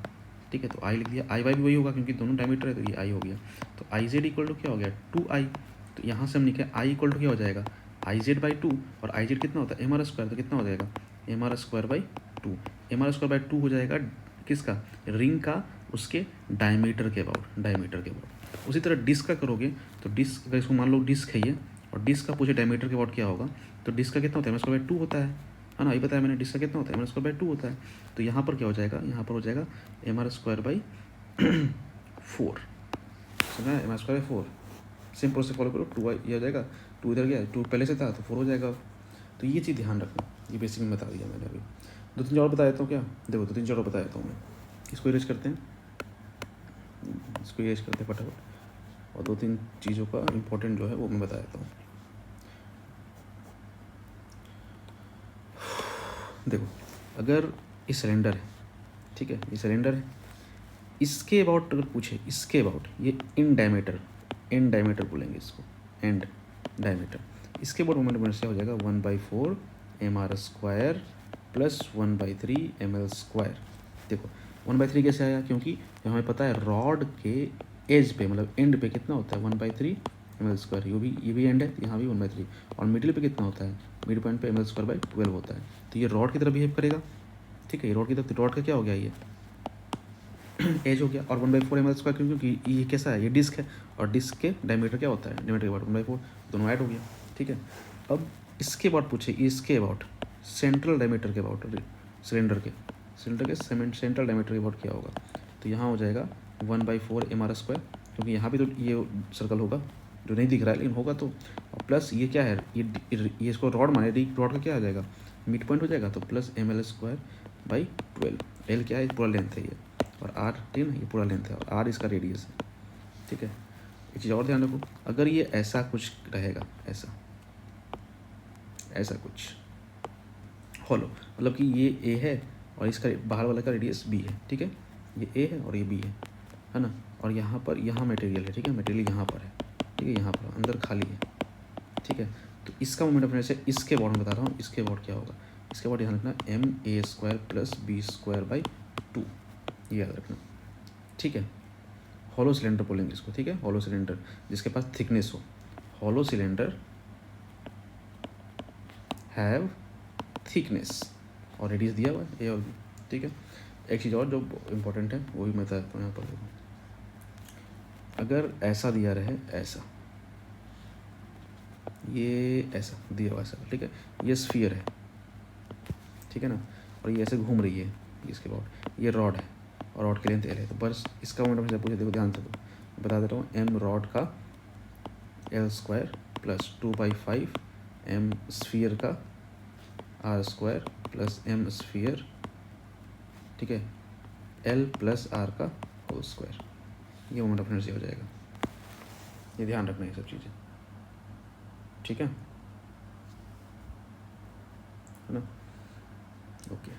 ठीक है, तो I लिख दिया। IY भी वही होगा क्योंकि दोनों डायमीटर है, तो ये I हो गया। तो IZ = क्या हो गया? 2I। तो यहाँ से हम लिखे I = क्या हो जाएगा? IZ/2। और IZ कितना होता है? mr², तो कितना हो जाएगा? mr²/2। mr²/2 हो जाएगा किसका? रिंग का, उसके डायमीटर के अबाउट। उसी तरह डिस्क का करोगे तो डिस्क, अगर इसको मान लो डिस्क है ये, और डिस्क का पूछे डायमीटर के अबाउट क्या होगा, तो डिस्क का कितना होता है? mr²/2 होता है ना, ये बताया मैंने, डिस्क का कितना होता है? mr²/2 होता है। तो यहाँ पर क्या हो जाएगा? यहाँ पर हो जाएगा mr²/4। समझा? mr²/4। सेम प्रोसेस फॉलो करो, 2 ये हो जाएगा, 2 इधर गया, 2 पहले से था तो 4 हो जाएगा। तो ये चीज़ ध्यान रखना, ये बेसिक में बता दिया मैंने अभी। 2-3 और बता देता हूँ क्या? देखो 2-3 और बता देता हूँ मैं। इसको इरेज करते हैं, फटाफट, और 2-3 चीज़ों का इम्पोर्टेंट जो है वो मैं बता देता हूँ। देखो अगर ये सिलेंडर है, ठीक है, ये सिलेंडर है, इसके अबाउट अगर पूछे, इसके अबाउट, ये इन डायमीटर बोलेंगे इसको, एंड डायमीटर, इसके अबाउट मोमेंट ऑफ इनर्शिया हो जाएगा 1/4 mr² + 1/3 ml²। देखो 1/3 कैसे आया? क्योंकि हमें पता है रॉड के एज पे, मतलब एंड पे कितना होता है? 1/3 ml²। ये भी एंड है, यहाँ भी 1/3। और मिडिल पे कितना होता है? मिड पॉइंट पे ml²/12 होता है। तो ये रॉड की तरह बिहेव करेगा, ठीक है, ये रॉड की तरफ, रॉड का क्या हो गया? ये एज हो गया। और 1/4 ml² क्योंकि ये कैसा है? ये डिस्क है, और डिस्क के डायमीटर क्या होता है? डायमीटर के अबाउट 1/4, दोनों ऐड हो गया, ठीक है। अब इसके अबाउट पूछे, इसके अबाउट सेंट्रल डायमीटर के अबाउट, सिलेंडर के सेंट्रल डायमीटर के अबाउट क्या होगा? तो यहाँ हो जाएगा 1/4 mr², क्योंकि यहाँ भी तो ये सर्कल होगा जो नहीं दिख रहा है लेकिन होगा तो, और प्लस ये क्या है? ये इसको रॉड माने, रॉड का क्या आ जाएगा? मिड पॉइंट हो जाएगा, तो प्लस ml²/12। एल क्या है? पूरा लेंथ है ये, और आर ठीक है ना, ये पूरा लेंथ है, और आर इसका रेडियस है, ठीक है। एक चीज़ और ध्यान रखो, अगर ये ऐसा कुछ रहेगा, ऐसा कुछ हॉलो, मतलब कि ये ए है और इसका बाहर वाला का रेडियस बी है, ठीक है, ये ए है और ये बी है ना, और यहाँ पर मटेरियल है, ठीक है, मटेरियल यहाँ पर है, ठीक है, यहाँ पर अंदर खाली है, ठीक है। तो इसका मोमेंट ऑफ इनर्शिया इसके अबाउट में बता रहा हूँ, इसके अबाउट क्या होगा? इसके अबाउट ध्यान रखना ma² + b²/2, ये याद रखना, ठीक है। हॉलो सिलेंडर बोलेंगे इसको, ठीक है, हॉलो सिलेंडर जिसके पास थिकनेस हो। हॉलो सिलेंडर हैव थिकनेस और रेडियस दिया हुआ है ए और बी, ठीक है। एक चीज़ और जो इम्पोर्टेंट है वो भी मैं बताता हूँ यहाँ पर। देखो अगर ऐसा दिया रहे, ऐसा, ये ऐसा दिया हुआ ऐसा, ठीक है, ये स्फीयर है, ठीक है ना, और ये ऐसे घूम रही है इसके बाद, ये रॉड है और रॉड की लेंथ एल है। तो बस इसका मोमेंट पूछे, देखो ध्यान से, तो बता देता हूँ, एम रॉड का l square plus 2/5 m sphere का r square plus m sphere, ठीक है, एल प्लस आर का होल स्क्वायर, ये मोमेंट ऑफ इनर्शिया हो जाएगा। ये ध्यान रखना ये सब चीज़ें, ठीक है ना, ओके।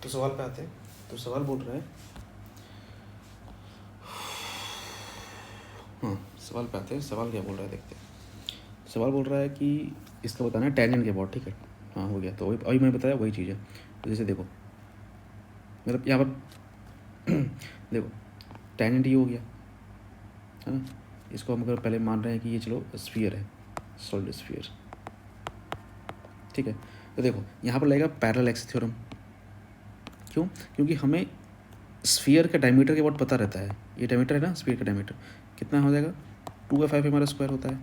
तो सवाल पे आते हैं। तो सवाल बोल रहा है, हाँ सवाल पे आते हैं। सवाल क्या बोल रहा है देखते हैं। सवाल बोल रहा है कि इसका बताना है टेंजेंट के अबाउट, ठीक है, हाँ हो गया। तो वही अभी मैं बताया वही चीज़ है। तो जैसे देखो मतलब यहाँ पर देखो टेंजेंट ये हो गया है ना, इसको हम अगर पहले मान रहे हैं कि ये चलो स्फीयर है, सॉलिड स्फीयर, ठीक है। तो देखो यहाँ पर लगेगा पैरेलल एक्स थ्योरम, क्यों? क्योंकि हमें स्फीयर का डायमीटर के अबाउट पता रहता है। ये डायमीटर है ना, स्फीयर का डायमीटर कितना हो जाएगा, 2/5 हमारा स्क्वायर होता है।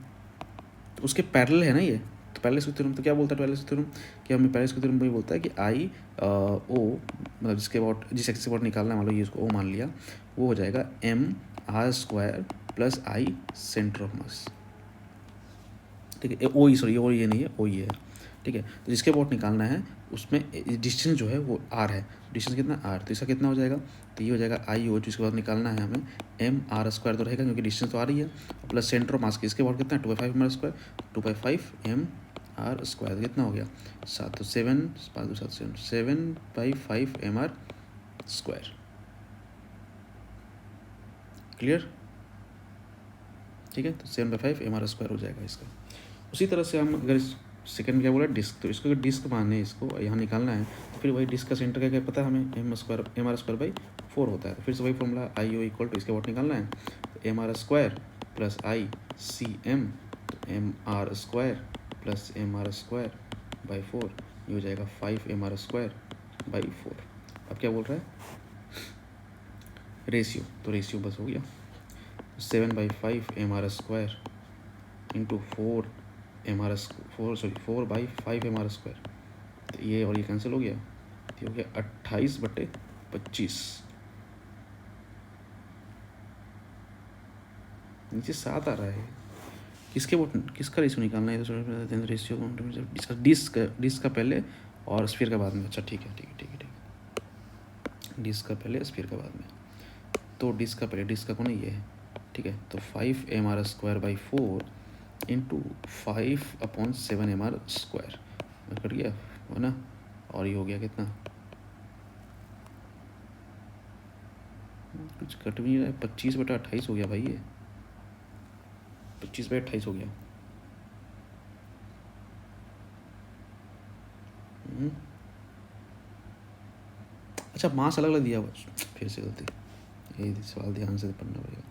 तो उसके पैरेलल है ना ये, तो पैरेलल स्क्वायर थ्योरम तो क्या बोलता है पैरेलल स्क्वायर थ्योरम, कि हमें पैरेलल स्क्वायर थ्योरम ये बोलता है कि आई ओ मतलब जिसके अबाउट जिस एक्सिस के अबाउट निकालना है, मान लो ये इसको ओ मान लिया, वो हो जाएगा m are square plus I centre of mass, ठीक है। ओ ई सॉरी ओ ये नहीं है, ओ ये है, ठीक है। तो जिसके अबाउट निकालना है उसमें डिस्टेंस जो है वो आर है, डिस्टेंस कितना आर, तो इसका कितना हो जाएगा, तो ये हो जाएगा आई ओ, जिसके बाद निकालना है हमें एम आर स्क्वायर तो रहेगा क्योंकि डिस्टेंस तो आ रही है, प्लस सेंटर ऑफ मास की इसके अबाउट कितना है 2/5 m are square, 2/5 m are square, तो कितना हो गया 7, तो 7 5 2 7 7 7/5 एम आर स्क्वायर, क्लियर, ठीक है। तो 7/5 एम आर स्क्वायर हो जाएगा इसका। उसी तरह से हम अगर सेकंड क्या बोला डिस्क, तो इसको अगर डिस्क माने, इसको यहाँ निकालना है, तो फिर वही डिस्क का सेंटर क्या क्या पता है हमें, एम आर स्क्वायर/4 होता है। तो फिर से वही formula I o equal to इसके अबाउट निकालना है, तो M R square plus I c m, तो M R square plus m are square by 4, ये हो जाएगा 5 एम आर स्क्वायर बाई 4। अब क्या बोल रहा है रेशियो, तो रेशियो बस हो गया 7/5 m are square into 4 m r 4/5 m are square, तो ये और ये कैंसिल हो गया, तो हो गया 28/25, नीचे 7 आ रहा है। किसके वो किसका रेशियो निकालना है, तो रेशियो डिस्क का पहले और स्फीयर का बाद में। अच्छा ठीक है ठीक है ठीक है ठीक है, डिस्क का पहले स्फीयर का बाद में, तो डिस्क का पहले, डिस्क का कौन है ये है, ठीक है। तो 5 m are square by 4 into 5/7 m are square cut गया है ना, और ये हो गया कितना, कुछ कट भी नहीं रहा है, 25/28 हो गया भाई, ये 25/28 हो गया। अच्छा मास अलग अलग दिया हुआ, फिर से गलती, यही सवाल ध्यान से पढ़ना पड़ेगा।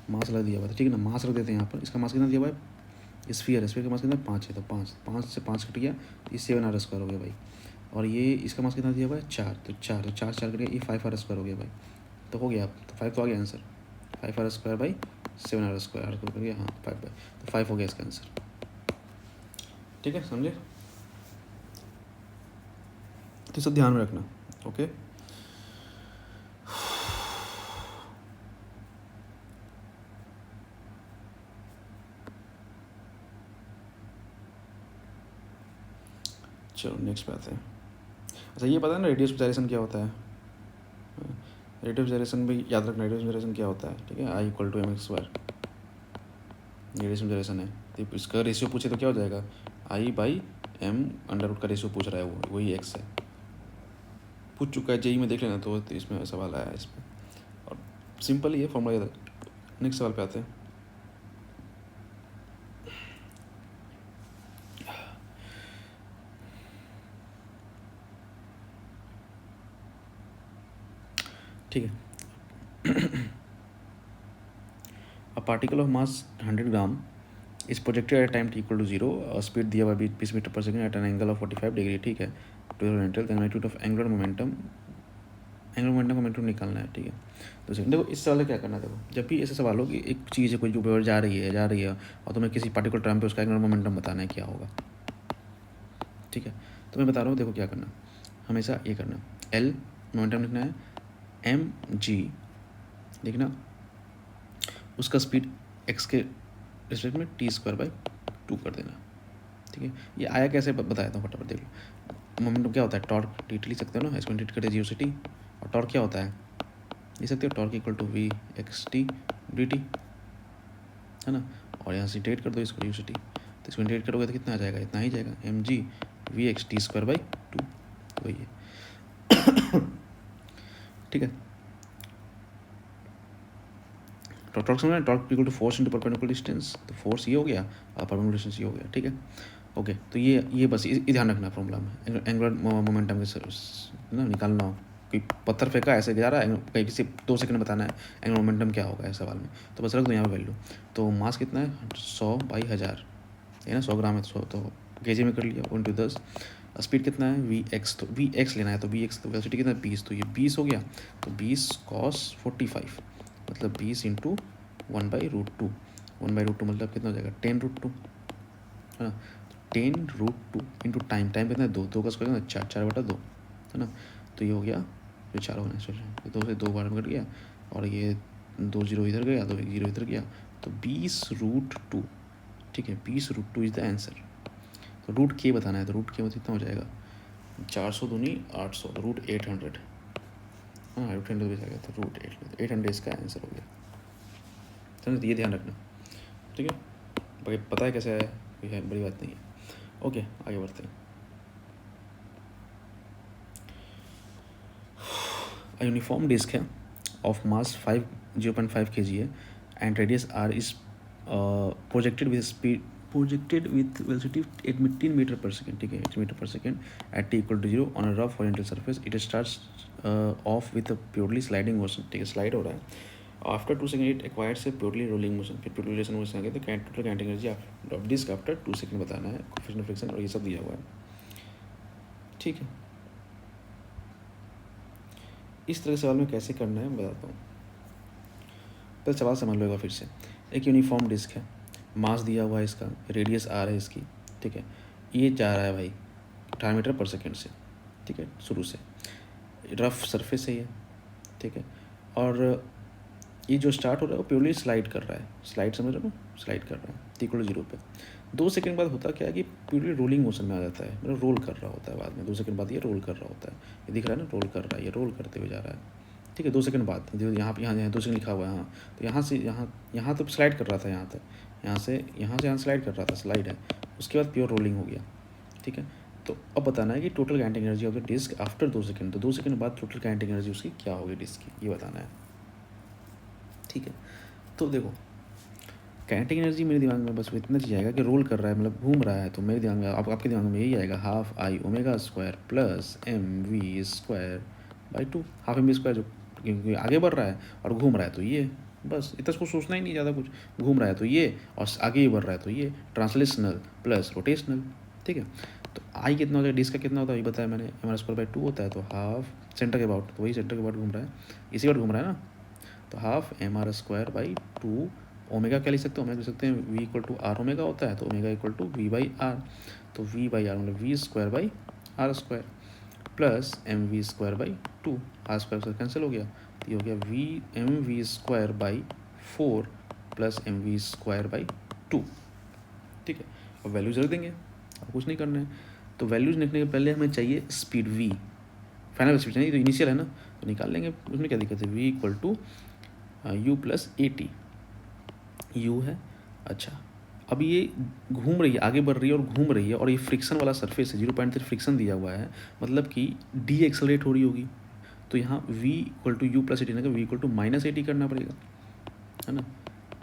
मास अलग दिया हुआ था, ठीक है ना, मास रख देते हैं यहाँ पर। इसका मास कितना दिया हुआ है, स्फीयर है, स्फीयर का मास कितना 5 है, तो 5 से 5 कट गया, तो ये 7 आर स्क्वायर हो गया भाई। और ये इसका मास कितना दिया हुआ है 4, तो 4 कट गया, ये 5 आर स्क्वायर हो गया भाई। तो हो गया, तो 5 तो आ गया answer, 5 r square by 7 r square, r cut गया, हाँ 5 बाई, तो 5 हो गया इसका आंसर, ठीक है, समझे। तो सब ध्यान में रखना, ओके। चलो नेक्स्ट पे आते हैं। अच्छा ये पता है ना रेडियस ऑफ जाइरेशन क्या होता है, रेडियस ऑफ जाइरेशन भी याद रखना, रेडियस ऑफ जाइरेशन क्या होता है, ठीक है, I equal to m x square, radius of gyration है। तो इसका रेशियो पूछे तो क्या हो जाएगा, I by m under root का रेशियो पूछ रहा है, वो वही एक्स है, पूछ चुका है जेई में, देख लेना। तो इसमें सवाल आया है इस पर, और सिंपल ही है फॉर्मूला याद। नेक्स्ट सवाल पे आते हैं। ठीक है। A particle of mass 100 gram is projected at time t equal to 0, speed दिया हुआ 20 metre per second at an angle of 45 degree, ठीक है। To magnitude of angular momentum का मैग्नीट्यूड निकालना है, ठीक है। तो देखो इस सवाल में क्या करना है, देखो जब भी ऐसे सवाल हो कि एक चीज़ है, कोई जो जा रही है और तुम्हें किसी पार्टिकुलर टाइम पे उसका एंगुलर मोमेंटम बताना है क्या होगा, ठीक है। तो मैं बता रहा हूँ, देखो क्या करना, हमेशा ये करना, एल मोमेंटम लिखना है, एम जी लिखना, उसका स्पीड एक्स के रिस्पेक्ट में t² कर देना, ठीक है। ये आया कैसे बताया था, फटाफट देख लो। मोमेंटम क्या होता है, टॉर्क टी लिख सकते हो ना, इसको इंटीग्रेट करते 0 से t, और टॉर्क क्या होता है, लिख सकते हो torque equal to v x t d t, है ना। और यहाँ से इंटीग्रेट कर दो इसको 0 से t, तो इसको इंटीग्रेट करोगे तो कितना आ जाएगा, इतना ही जाएगा, M G we x t²/2, वही है। ठीक है। टॉर्क समझ में, torque equal to force into perpendicular distance, तो फोर्स ये हो गया और परपेंडिकुलर डिस्टेंस ये हो गया, ठीक है। ओके, तो ये बस ये ध्यान रखना है फॉर्मूला में, एंगुलर मोमेंटम के ना निकालना हो, कोई पत्थर फेंका ऐसे जा रहा है, कहीं किसी 2 सेकंड बताना है एंगुलर मोमेंटम क्या होगा इस सवाल में, तो बस रख दो यहाँ पे वैल्यू। तो मास कितना है, 100/1000 है ना, 100 ग्राम है, तो केजी में कर लिया, 1/10। स्पीड कितना है, वी एक्स, तो वी एक्स लेना है, तो वी एक्स तो वेलोसिटी कितना है 20, तो ये 20 हो गया, तो 20 cos 45 मतलब 20 इंटू 1/√2, 1/√2 मतलब कितना हो जाएगा 10√2, है ना। 10√2 इंटू टाइम, टाइम कितना है 2 का स्क्वायर कितना 4/2, है ना। तो ये हो गया, फिर 4 होना है, 2 से 2 बार में कट गया, और ये 2 0 इधर गया, 2 0 इधर गया, तो 20√2, ठीक है, 20√2 इज द आंसर। तो रूट के बताना है, तो रूट के कितना हो जाएगा, 400 दूनी 800, तो √800, हाँ √800 भी जाएगा, तो √800 इसका आंसर हो गया, समझ। तो ये ध्यान रखना, ठीक है। बाकी पता है कैसे है, कोई है बड़ी बात नहीं है। ओके, आगे बढ़ते हैं। यूनिफॉर्म डिस्क है ऑफ मास 0.5 kg है, and radius r is projected with velocity 18 metre पर सेकेंड, ठीक है, 18 मीटर पर second at t equal to 0 on a rough horizontal surface. It starts off with a purely sliding motion, ठीक है, slide हो रहा है। After 2 second it acquires a purely rolling motion, फिर प्योरली रोलिंग मोशन आ गया, तो total kinetic energy of disc after 2 second बताना है, कोएफिशिएंट ऑफ फ्रिक्शन और ये सब दिया हुआ है, ठीक है। इस तरह सवाल में कैसे करना है मैं बताता हूँ। पहले सवाल समझ लो एक बार फिर से। एक यूनिफॉर्म डिस्क है, मास दिया हुआ है इसका, रेडियस r है इसकी, ठीक है। ये जा रहा है भाई 18 मीटर पर सेकेंड से, ठीक है, शुरू से रफ सरफेस है ये, ठीक है। और ये जो स्टार्ट हो रहा है वो प्योरली स्लाइड कर रहा है, स्लाइड समझ रहे हो, स्लाइड कर रहा है t इक्वल टू 0 पे। 2 सेकंड बाद होता क्या है कि प्योरली रोलिंग मोशन में आ जाता है, मतलब रोल कर रहा होता है बाद में, 2 सेकंड बाद ये रोल कर रहा होता है, ये दिख रहा है ना, रोल कर रहा है, ये रोल करते हुए जा रहा है, ठीक है। 2 सेकंड बाद यहाँ 2 सेकंड लिखा हुआ है, हाँ, तो यहाँ से यहाँ तो स्लाइड कर रहा था, यहाँ तक, यहाँ से यहाँ स्लाइड कर रहा था, स्लाइड है, उसके बाद प्योर रोलिंग हो गया, ठीक है। तो अब बताना है कि total kinetic energy of the disc after 2 second, तो 2 सेकंड बाद टोटल काइनेटिक एनर्जी उसकी क्या होगी डिस्क की, ये बताना है, ठीक है। तो देखो काइनेटिक एनर्जी मेरे दिमाग में बस इतना चीज़ आएगा कि रोल कर रहा है, मतलब घूम रहा है, तो मेरे दिमाग में आपके दिमाग में यही आएगा, half I omega square plus mv²/2, half mv² जो क्योंकि आगे बढ़ रहा है और घूम रहा है, तो ये बस इतना इसको सोचना ही नहीं ज़्यादा कुछ, घूम रहा है तो ये, और आगे ही बढ़ रहा है तो ये, ट्रांसलेशनल प्लस रोटेशनल, ठीक है। तो आई कितना होता है, डिस्क का कितना होता है ये बताया मैंने, mr²/2 होता है, तो हाफ सेंटर के अबाउट, तो वही सेंटर के अबाउट घूम रहा है, इसी बार घूम रहा है ना, तो हाफ mr²/2, ओमेगा क्या लिख सकते हैं, ओमेगा लिख सकते हैं v equal to r omega होता है, तो ओमेगा इक्वल टू v/r, तो v/r मतलब v²/r² plus mv²/2, r square cancel हो गया, तो ये हो गया mv²/4 प्लस mv²/2, ठीक है। अब वैल्यूज रख देंगे, अब कुछ नहीं करना है। तो वैल्यूज लिखने के पहले हमें चाहिए स्पीड v, फाइनल स्पीड चाहिए, तो इनिशियल है ना, तो निकाल लेंगे, उसमें क्या दिक्कत है, v equal to u plus at, u है, अच्छा। अब ये घूम रही है, आगे बढ़ रही है और घूम रही है, और ये फ्रिक्शन वाला सरफेस है, 0.3 फ्रिक्शन दिया हुआ है, मतलब कि डी एक्सलरेट हो रही होगी, तो यहाँ v equal to u plus a t ना, v इक्वल टू -80 करना पड़ेगा, है ना।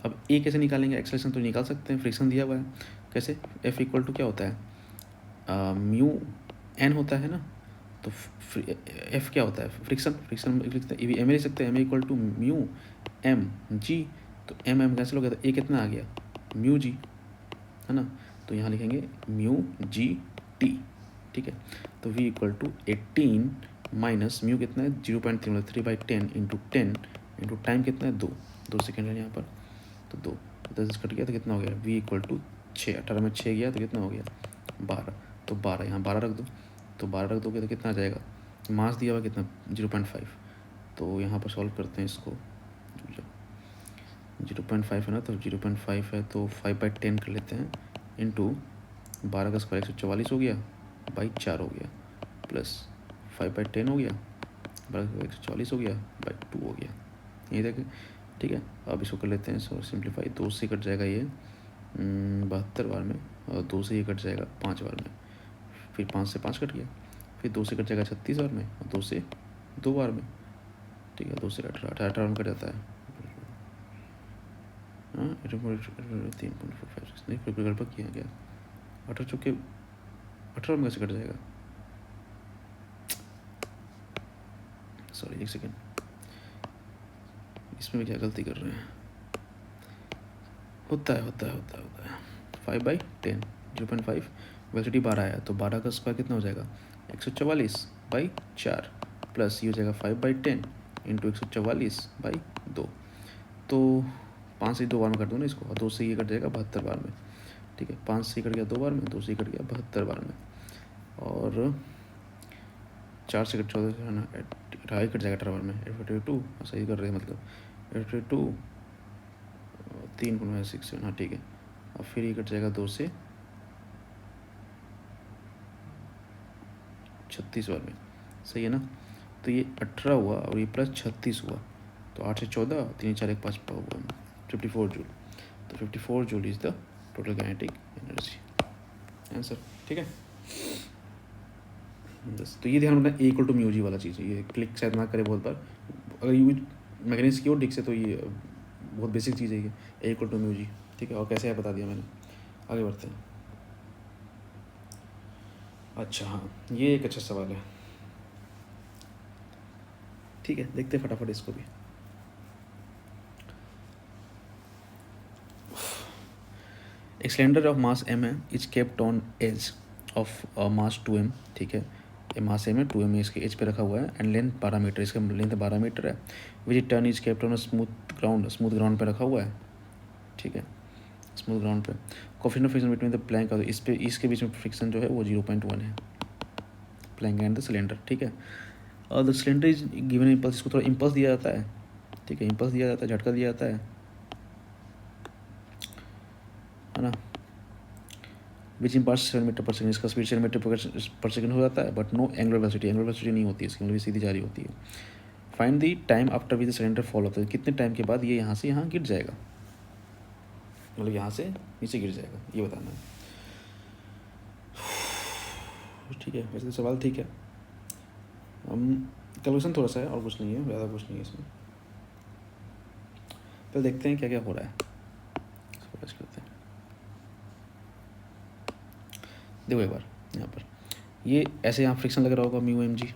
अब a कैसे निकालेंगे, एक्सलेशन तो निकाल सकते हैं, फ्रिक्शन दिया हुआ है, कैसे, f इक्वल टू क्या होता है म्यू n होता है ना, तो एफ क्या होता है, फ्रिक्शन, फ्रिक्शन ये एम ए लिख सकते हैं, m a equal to mu m g, तो एम एम कैंसिल हो गया, तो ए कितना आ गया, म्यू जी, है ना, तो यहाँ लिखेंगे म्यू जी टी, ठीक है। तो v equal to 18 minus mu कितना है 0.3 मतलब 3/10 इंटू 10 इंटू टाइम कितना है 2 सेकेंड है यहाँ पर, तो 2 10 कट गया तो कितना हो गया v इक्वल टू 6, 18 में 6 गया तो कितना हो गया 12, तो 12 यहाँ 12 रख दो, तो 12 रख दोगे तो कितना आ जाएगा, मास दिया हुआ कितना 0.5, तो यहाँ पर सॉल्व करते हैं इसको, 0.5 है ना, तो 0.5 है तो 5/10 कर लेते हैं इंटू 12 का स्क्वायर 144 हो गया, बाई 4 हो गया, प्लस 5/10 हो गया, 12 का 144 हो गया, बाई 2 हो गया, ये देखें, ठीक है। अब इसको कर लेते हैं सो सिंप्लीफाई, 2 से कट जाएगा ये 72 बार में, और 2 से ये कट जाएगा 5 बार में, फिर 5 से 5 कट गया, फिर 2 से कट जाएगा 36 बार में, और 2 से 2 बार में, ठीक है, 2 से 18 में कट जाता है, हाँ 3.456 नहीं कोई गड़बड़ किया गया, 18 चुके 18 में कैसे कट जाएगा, सॉरी एक सेकेंड, इसमें क्या गलती कर रहे हैं, होता है 5/10 0.5 वेलोसिटी 12 आया, तो 12 का स्क्वायर कितना हो जाएगा 144/4 प्लस ये हो जाएगा 5/10 इंटू 144/2, तो 5 से 2 बार में कर दो ना इसको, और 2 से ये कट जाएगा 72 बार में, ठीक है, 5 से कट गया 2 बार में, 2 से कट गया 72 बार में, और 4 से कट 14 है ना, 2.5 कट जाएगा 18 बार में, 82 सही कर रहे हैं मतलब 82 3 गुना 6, हाँ ठीक है, और फिर ये कट जाएगा 2 से 36 बार में, सही है ना, तो ये 18 हुआ और ये प्लस 36 हुआ, तो 8 से 14 3 4 1 5 हुआ 54 जूल, तो 54 joule is the total kinetic energy, answer, ठीक है बस। तो ये ध्यान रखना ए इक्वल टू म्यू जी वाला चीज़ है, ये क्लिक शायद ना करे बहुत बार, अगर यूज मैकेनिक्स की और ठीक से, तो ये बहुत बेसिक चीज़ है ये, ए इक्वल टू म्यू जी, ठीक है, और कैसे है बता दिया मैंने, आगे बढ़ते हैं। अच्छा हाँ, ये एक अच्छा सवाल है, ठीक है, देखते हैं फटाफट इसको भी। एक सिलेंडर ऑफ मास m है, is kept on edge of mass 2m, ठीक है, ये मास m है, 2m इसके एज पे रखा हुआ है, एंड लेंथ 12 मीटर, इसका लेंथ 12 मीटर है, विच turn is kept on smooth ground पे रखा हुआ है, ठीक है, स्मूथ ग्राउंड पे, coefficient of friction between the plank और इस पे इसके बीच में फ्रिक्शन जो है वो 0.1 है, प्लैंक एंड द सिलेंडर, ठीक है, और the cylinder is given impulse, इसको थोड़ा इम्पल्स दिया जाता है, ठीक है, इम्पल्स दिया जाता है, झटका दिया जाता है ना, विच इम्पार्स 7 मीटर पर सेकंड, इसका स्पीड 7 मीटर पर सेकंड हो जाता है, बट नो एंगुलर वेलोसिटी नहीं होती है इसकी, मतलब सीधी जा रही होती है। Find the time after which the cylinder fall होता है, कितने टाइम के बाद ये यहाँ से यहाँ गिर जाएगा, मतलब यहाँ से नीचे गिर जाएगा, ये बताना है, ठीक है। वैसे तो सवाल ठीक है, हम कैलकुलेशन थोड़ा सा है और कुछ नहीं है, ज़्यादा कुछ नहीं है इसमें, पहले देखते हैं क्या क्या हो रहा है, करते हैं, देखो एक बार यहाँ पर ये ऐसे यहाँ फ्रिक्शन लग रहा होगा म्यू एम जी,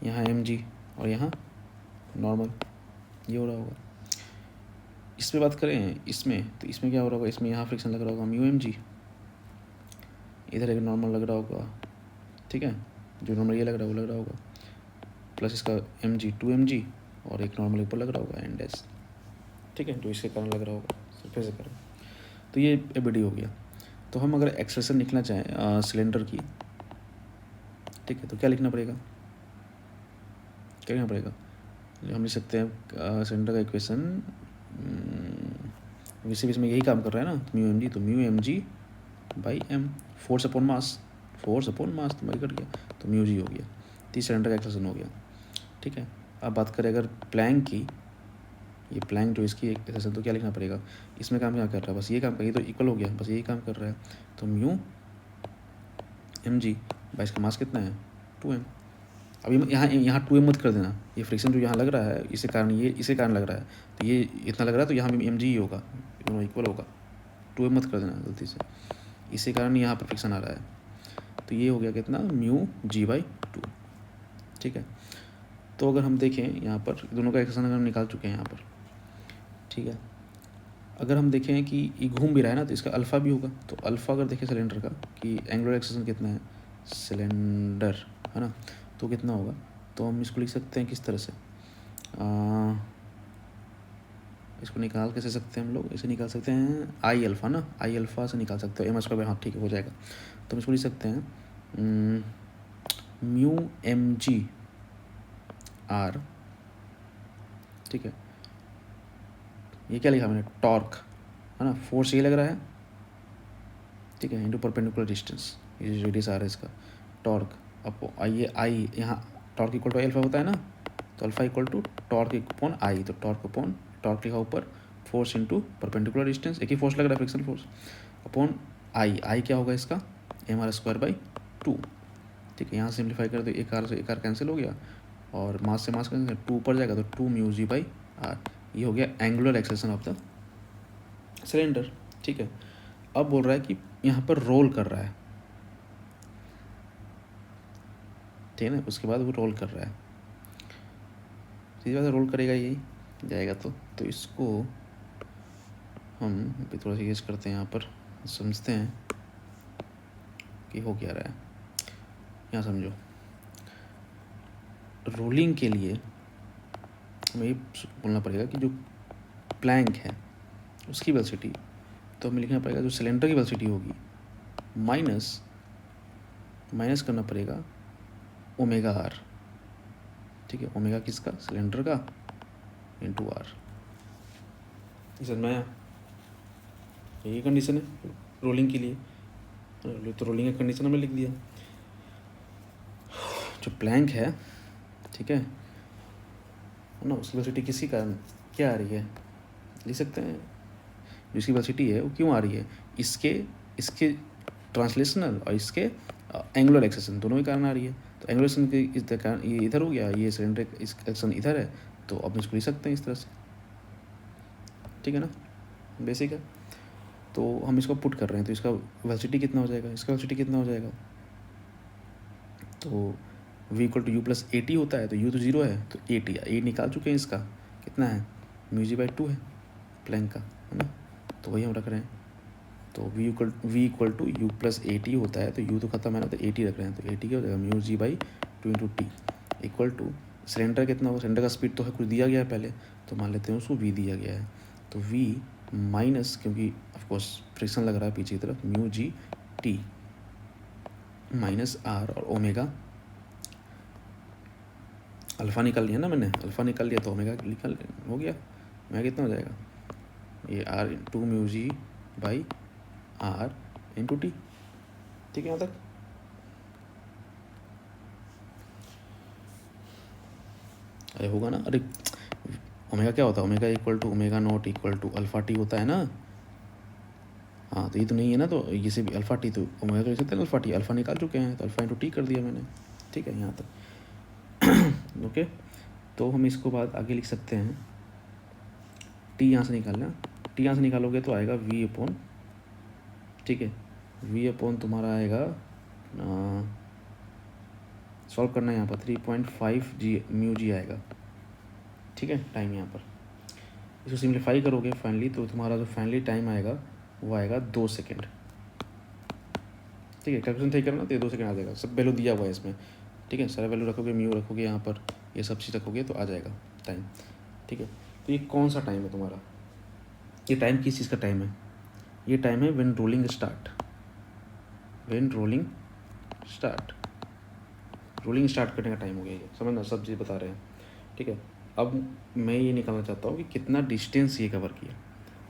यहाँ एम जी, और यहाँ नॉर्मल ये हो रहा होगा। इसमें बात करें इसमें, तो इसमें क्या हो रहा होगा, इसमें यहाँ फ्रिक्शन लग रहा होगा म्यू एम जी, इधर एक नॉर्मल लग रहा होगा, ठीक है, जो नॉर्मल ये लग रहा है वो लग रहा होगा, प्लस इसका एम जी 2mg, और एक नॉर्मल ऊपर लग रहा होगा एंड एस, ठीक है, जो इसके कारण लग रहा होगा फिर से करें, तो ये एबीडी हो गया। तो हम अगर एक्सप्रेशन लिखना चाहें सिलेंडर की, ठीक है, तो क्या लिखना पड़ेगा, हम लिख सकते हैं सिलेंडर का इक्वेशन, वैसे भी इसमें यही काम कर रहा है ना, म्यू एम जी, तो mu m g by m, force upon mass तो मैं कट गया, तो म्यू जी हो गया, तो सिलेंडर का एक्सप्रेशन हो गया, ठीक है। अब बात करें अगर प्लैंक की, ये प्लैंक जो इसकी एक्सप्रेशन, तो क्या लिखना पड़ेगा, इसमें काम क्या कर रहा है, बस ये काम कर, ये तो इक्वल हो गया, बस यही काम कर रहा है, तो म्यू एम जी बाई इसका मास कितना है 2m। अब यहाँ 2m मत कर देना, ये फ्रिक्शन जो यहाँ लग रहा है इसी कारण लग रहा है, तो ये इतना लग रहा है, तो यहाँ भी एम जी ही होगा, दोनों इक्वल होगा, 2m मत कर देना गलती से, इसी कारण यहाँ पर फ्रिक्शन आ रहा है, तो ये हो गया कितना म्यू जी बाई ठीक है। तो अगर हम देखें यहाँ पर दोनों का एक्सेशन अगर हम निकाल चुके हैं यहाँ पर, ठीक है। अगर हम देखें कि ये घूम भी रहा है ना, तो इसका अल्फ़ा भी होगा। तो अल्फ़ा अगर देखें सिलेंडर का कि एंगुलर एक्सेशन कितना है सिलेंडर, है ना, तो कितना होगा, तो हम इसको लिख सकते हैं किस तरह से, इसको निकाल कैसे सकते हैं हम लोग, इसे निकाल सकते हैं आई अल्फ़ा ना, आई अल्फ़ा से निकाल सकते हो एम स्क्वायर, हाँ ठीक है हो जाएगा। तो हम इसको लिख सकते हैं म्यू एम जी आर, ठीक है। ये क्या लिखा मैंने, टॉर्क, है ना, फोर्स ये लग रहा है, ठीक है, इंटू परपेंडिकुलर डिस्टेंस, ये जो रेडियस आ रहा है इसका, टॉर्क अपो आई, आई यहाँ torque equal to I alpha होता है ना, तो alpha equal to torque upon I, तो टॉर्क अपॉन टॉर्क लिखा ऊपर, फोर्स इंटू परपेंडिकुलर डिस्टेंस, एक ही फोर्स लग रहा है फ्रिक्शन फोर्स, अपॉन आई, आई क्या होगा इसका एम आर स्क्वायर बाई 2, ठीक है। यहाँ सिंप्लीफाई कर दो, एक आर से एक आर कैंसिल हो गया और मास से मास कैंसिल, 2 ऊपर जाएगा तो 2 म्यू जी बाई आर, ये हो गया angular acceleration of the cylinder, ठीक है। अब बोल रहा है कि यहाँ पर रोल कर रहा है, ठीक है ना, उसके बाद वो रोल कर रहा है, सीधी बात है, रोल करेगा यही जाएगा। तो इसको हम अभी थोड़ा सा गेस करते हैं, यहाँ पर समझते हैं कि हो क्या रहा है। यहाँ समझो, रोलिंग के लिए हमें ये बोलना पड़ेगा कि जो प्लैंक है उसकी वेलोसिटी, तो हमें लिखना पड़ेगा जो सिलेंडर की वेलोसिटी होगी माइनस करना पड़ेगा ओमेगा आर, ठीक है। ओमेगा किसका, सिलेंडर का, इंटू आर, समझ में आया, यही कंडीशन है रोलिंग के लिए, तो रोलिंग का कंडीशन हमने लिख दिया। जो प्लैंक है, ठीक है ना, उसकी वेलोसिटी किसी कारण क्या आ रही है, लिख सकते हैं जिसकी वेलोसिटी है वो क्यों आ रही है, इसके ट्रांसलेशनल और इसके एंगुलर एक्सेशन दोनों के कारण आ रही है। तो एंगुलर एक्सेशन के इस कारण ये इधर हो गया, ये सिलेंडर इस एक्शन इधर है, तो अब इसको लिख सकते हैं इस तरह से, ठीक है ना, बेसिक है। तो हम इसको पुट कर रहे हैं, तो इसका वेलोसिटी कितना हो जाएगा, इसका वेलोसिटी कितना हो जाएगा, तो v equal to u plus a t होता है, तो u तो 0 है, तो ए टी ए निकाल चुके हैं, इसका कितना है म्यू जी बाई 2 है प्लैंक का, है ना, तो वही हम रख रहे हैं। तो v equal to u plus a t होता है, तो u तो खत्म है ना, तो ए टी रख रहे हैं, तो ए टी क्या हो जाएगा mu g by 2 into t equal to cylinder कितना होगा, सिलेंडर का स्पीड तो है कुछ दिया गया है पहले, तो मान लेते हैं उसको v दिया गया है, तो v माइनस, क्योंकि ऑफकोर्स फ्रिक्शन लग रहा है पीछे की तरफ, mu g t minus r, और ओमेगा अल्फ़ा निकाल लिया ना मैंने, अल्फ़ा निकाल लिया तो ओमेगा निकाल हो गया, ओमेगा कितना हो जाएगा, ये r 2 mu g by r into t, ठीक है यहाँ तक। अरे होगा ना, अरे ओमेगा क्या होता है, omega equal to omega naught equal to alpha t होता है ना, हाँ तो ये तो नहीं है ना, तो ये से भी अल्फ़ा टी, तो ओमेगा तो लिख सकते हैं अल्फ़ा टी, अल्फ़ा निकाल चुके हैं, तो अल्फ़ा इंटू टी कर दिया मैंने, ठीक है यहाँ तक ओके। तो हम इसको बाद आगे लिख सकते हैं, टी यहाँ से निकालना, टी यहाँ से निकालोगे तो आएगा वी अपॉन, ठीक है, वी अपॉन तुम्हारा आएगा, सॉल्व करना है यहाँ पर 3.5 जी म्यू जी आएगा, ठीक है, टाइम यहाँ पर इसको सिंप्लीफाई करोगे फाइनली, तो तुम्हारा जो फाइनली टाइम आएगा वो आएगा 2 सेकेंड, ठीक है। कैलकुलेशन सही करना तो ये 2 सेकेंड आ जाएगा, सब वैल्यू दिया हुआ है इसमें, ठीक है, सारा वैल्यू रखोगे, म्यू रखोगे यहाँ पर, ये सब चीज़ रखोगे तो आ जाएगा टाइम, ठीक है। तो ये कौन सा टाइम है तुम्हारा, ये टाइम किस चीज़ का टाइम है, ये टाइम है when rolling start, when rolling start, rolling start करने का टाइम हो गया ये, समझना, सब चीज़ बता रहे हैं, ठीक है। अब मैं ये निकालना चाहता हूँ कि कितना डिस्टेंस ये कवर किया,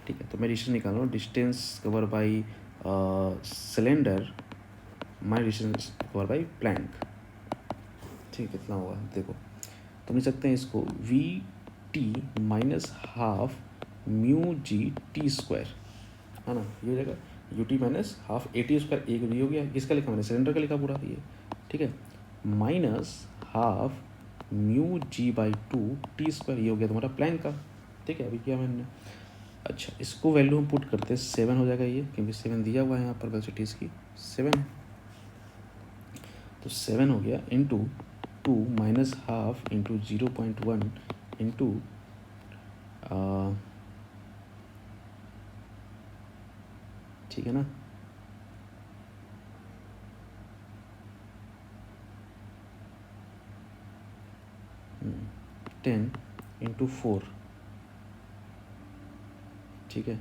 ठीक है, तो मैं डिस्टेंस निकाल रहा हूँ, distance cover by cylinder my distance cover by plank, ठीक है, कितना हुआ देखो, तो लिख सकते हैं इसको we T minus half mu g T square, है ना, ये हो जाएगा U T minus half A T square, एक भी हो गया, किसका लिखा मैंने, सिलेंडर का लिखा पूरा ये, ठीक है, minus half mu g by 2 t square, ये हो गया तुम्हारा प्लैंक का, ठीक है, अभी किया मैंने। अच्छा इसको वैल्यू हम पुट करते हैं, 7 हो जाएगा ये, क्योंकि 7 दिया हुआ है यहाँ पर वेलोसिटी इसकी 7 है, तो 7 हो गया into 2 minus half into 0.1 into 10 into 4, ठीक है।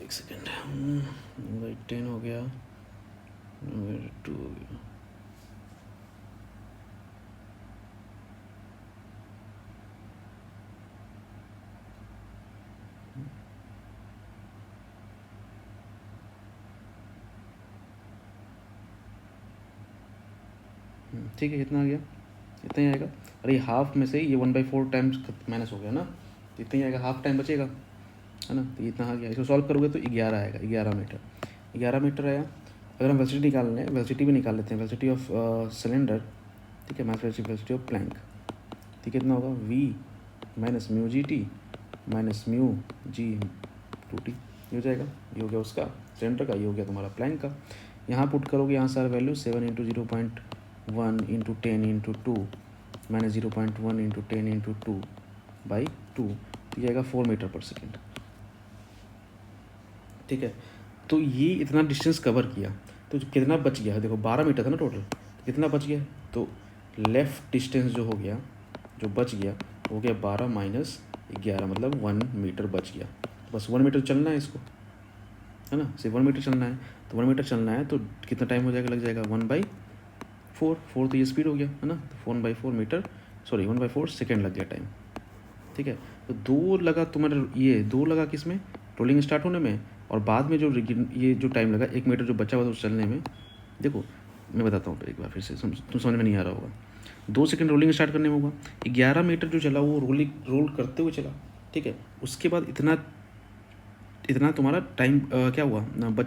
एक सेकेंड, 10 हो गया, 2 हो गया, ठीक है। कितना आ गया? इतना ही आएगा। अरे हाफ में से ये 1/4 टाइम्स माइनस हो गया ना, तो इतना ही आएगा, हाफ टाइम बचेगा, है ना। तो इतना आ गया। इसको सॉल्व करोगे तो 11 आएगा, 11 मीटर, 11 मीटर आया। अगर हम वेलोसिटी निकाल लें, वेलोसिटी भी निकाल लेते हैं, वेलोसिटी ऑफ सिलेंडर, ठीक है, माइनस वेलोसिटी ऑफ प्लैंक, ठीक है। कितना होगा? v minus mu g t minus mu g 2t, ये हो जाएगा। ये हो गया उसका सिलेंडर का, ये हो गया तुम्हारा प्लैंक का। यहाँ पुट करोगे, यहाँ सारा value 7 into 0.1 into 10 into 2 minus 0.1 into 10 into 2/2, तो ये आएगा 4 मीटर पर सेकेंड, ठीक है। तो ये इतना डिस्टेंस कवर किया, तो कितना बच गया? देखो 12 मीटर था ना टोटल, तो कितना बच गया? तो लेफ़्ट डिस्टेंस जो हो गया, जो बच गया, हो गया 12 माइनस 11, मतलब 1 मीटर बच गया। तो बस 1 मीटर चलना है इसको, है ना, सिर्फ 1 मीटर चलना है। तो 1 मीटर चलना है तो कितना टाइम हो जाएगा? लग जाएगा 1/4, 4 तो ये स्पीड हो गया, है ना। तो 1/4 मीटर, सॉरी 1/4 सेकेंड लग गया टाइम, ठीक है। तो 2 लगा तुम्हारा, ये 2 लगा किस में? रोलिंग स्टार्ट होने में, और बाद में जो ये जो टाइम लगा 1 मीटर जो बचा हुआ था उस चलने में। देखो मैं बताता हूँ एक बार फिर से, तुम समझ में नहीं आ रहा होगा। 2 सेकंड रोलिंग स्टार्ट करने में होगा, 11 मीटर जो चला वो रोल करते हुए चला, ठीक है। उसके बाद इतना तुम्हारा टाइम क्या हुआ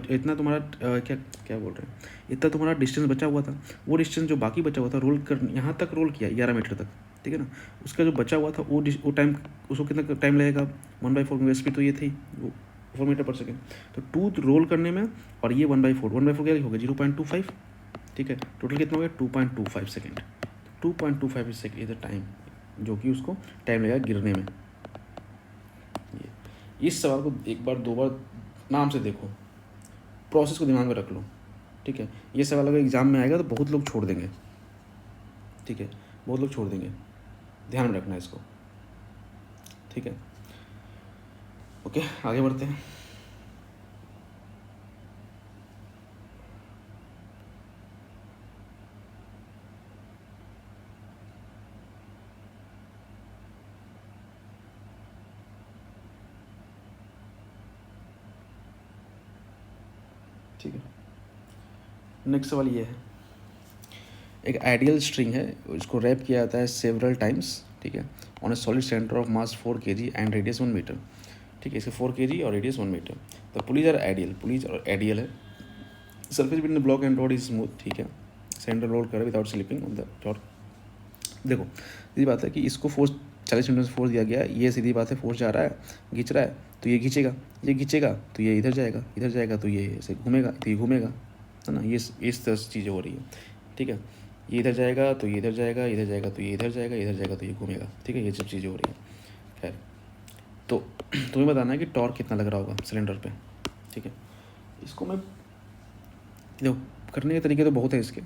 इतना तुम्हारा क्या क्या बोल रहे हैं, इतना तुम्हारा डिस्टेंस बचा हुआ था। वो डिस्टेंस जो बाकी बचा हुआ था रोल कर, यहाँ तक रोल किया 11 मीटर तक, ठीक है ना। उसका जो बचा हुआ था वो टाइम, उसको कितना टाइम लगेगा? 1/4 स्पीड तो ये थी, वो 4 मीटर पर सेकेंड। तो 2 रोल करने में, और ये 1/4 क्या होगा? 0.25, ठीक है। टोटल कितना हो गया? 2.25 सेकेंड। 2.25 सेकेंड इधर टाइम, जो कि उसको टाइम लगेगा गिरने में। इस सवाल को एक बार 2 बार नाम से देखो, प्रोसेस को दिमाग में रख लो, ठीक है। ये सवाल अगर एग्ज़ाम में आएगा तो बहुत लोग छोड़ देंगे, ठीक है, बहुत लोग छोड़ देंगे, ध्यान में रखना इसको, ठीक है। ओके, आगे बढ़ते हैं। ठीक है, नेक्स्ट सवाल ये है, एक आइडियल स्ट्रिंग है, इसको रैप किया जाता है सेवरल टाइम्स, ठीक है, on a solid centre of mass 4 kg and radius 1 metre, ठीक है। इसके 4 kg और रेडियस 1 मीटर। तो पुलीज और आइडियल है। Surface between the block and rod is smooth, ठीक है। सेंटर रोल करे without slipping on the rod. देखो सीधी बात है कि इसको फोर्स 40 न्यूटन फोर्स दिया गया है, ये सीधी बात है, फोर्स जा रहा है, खींच रहा है, तो ये खींचेगा तो ये इधर जाएगा तो ये ऐसे घूमेगा, तो ये घूमेगा, है ना। ये इस तरह से चीज़ें हो रही है, ठीक है। ये इधर जाएगा तो ये इधर जाएगा, इधर जाएगा तो ये इधर जाएगा तो ये घूमेगा, ठीक है। ये सब चीज़ें हो रही है। खैर, तो तुम्हें बताना है कि टॉर्क कितना लग रहा होगा सिलेंडर पे, ठीक है। इसको मैं देखो करने के तरीके तो बहुत है इसके,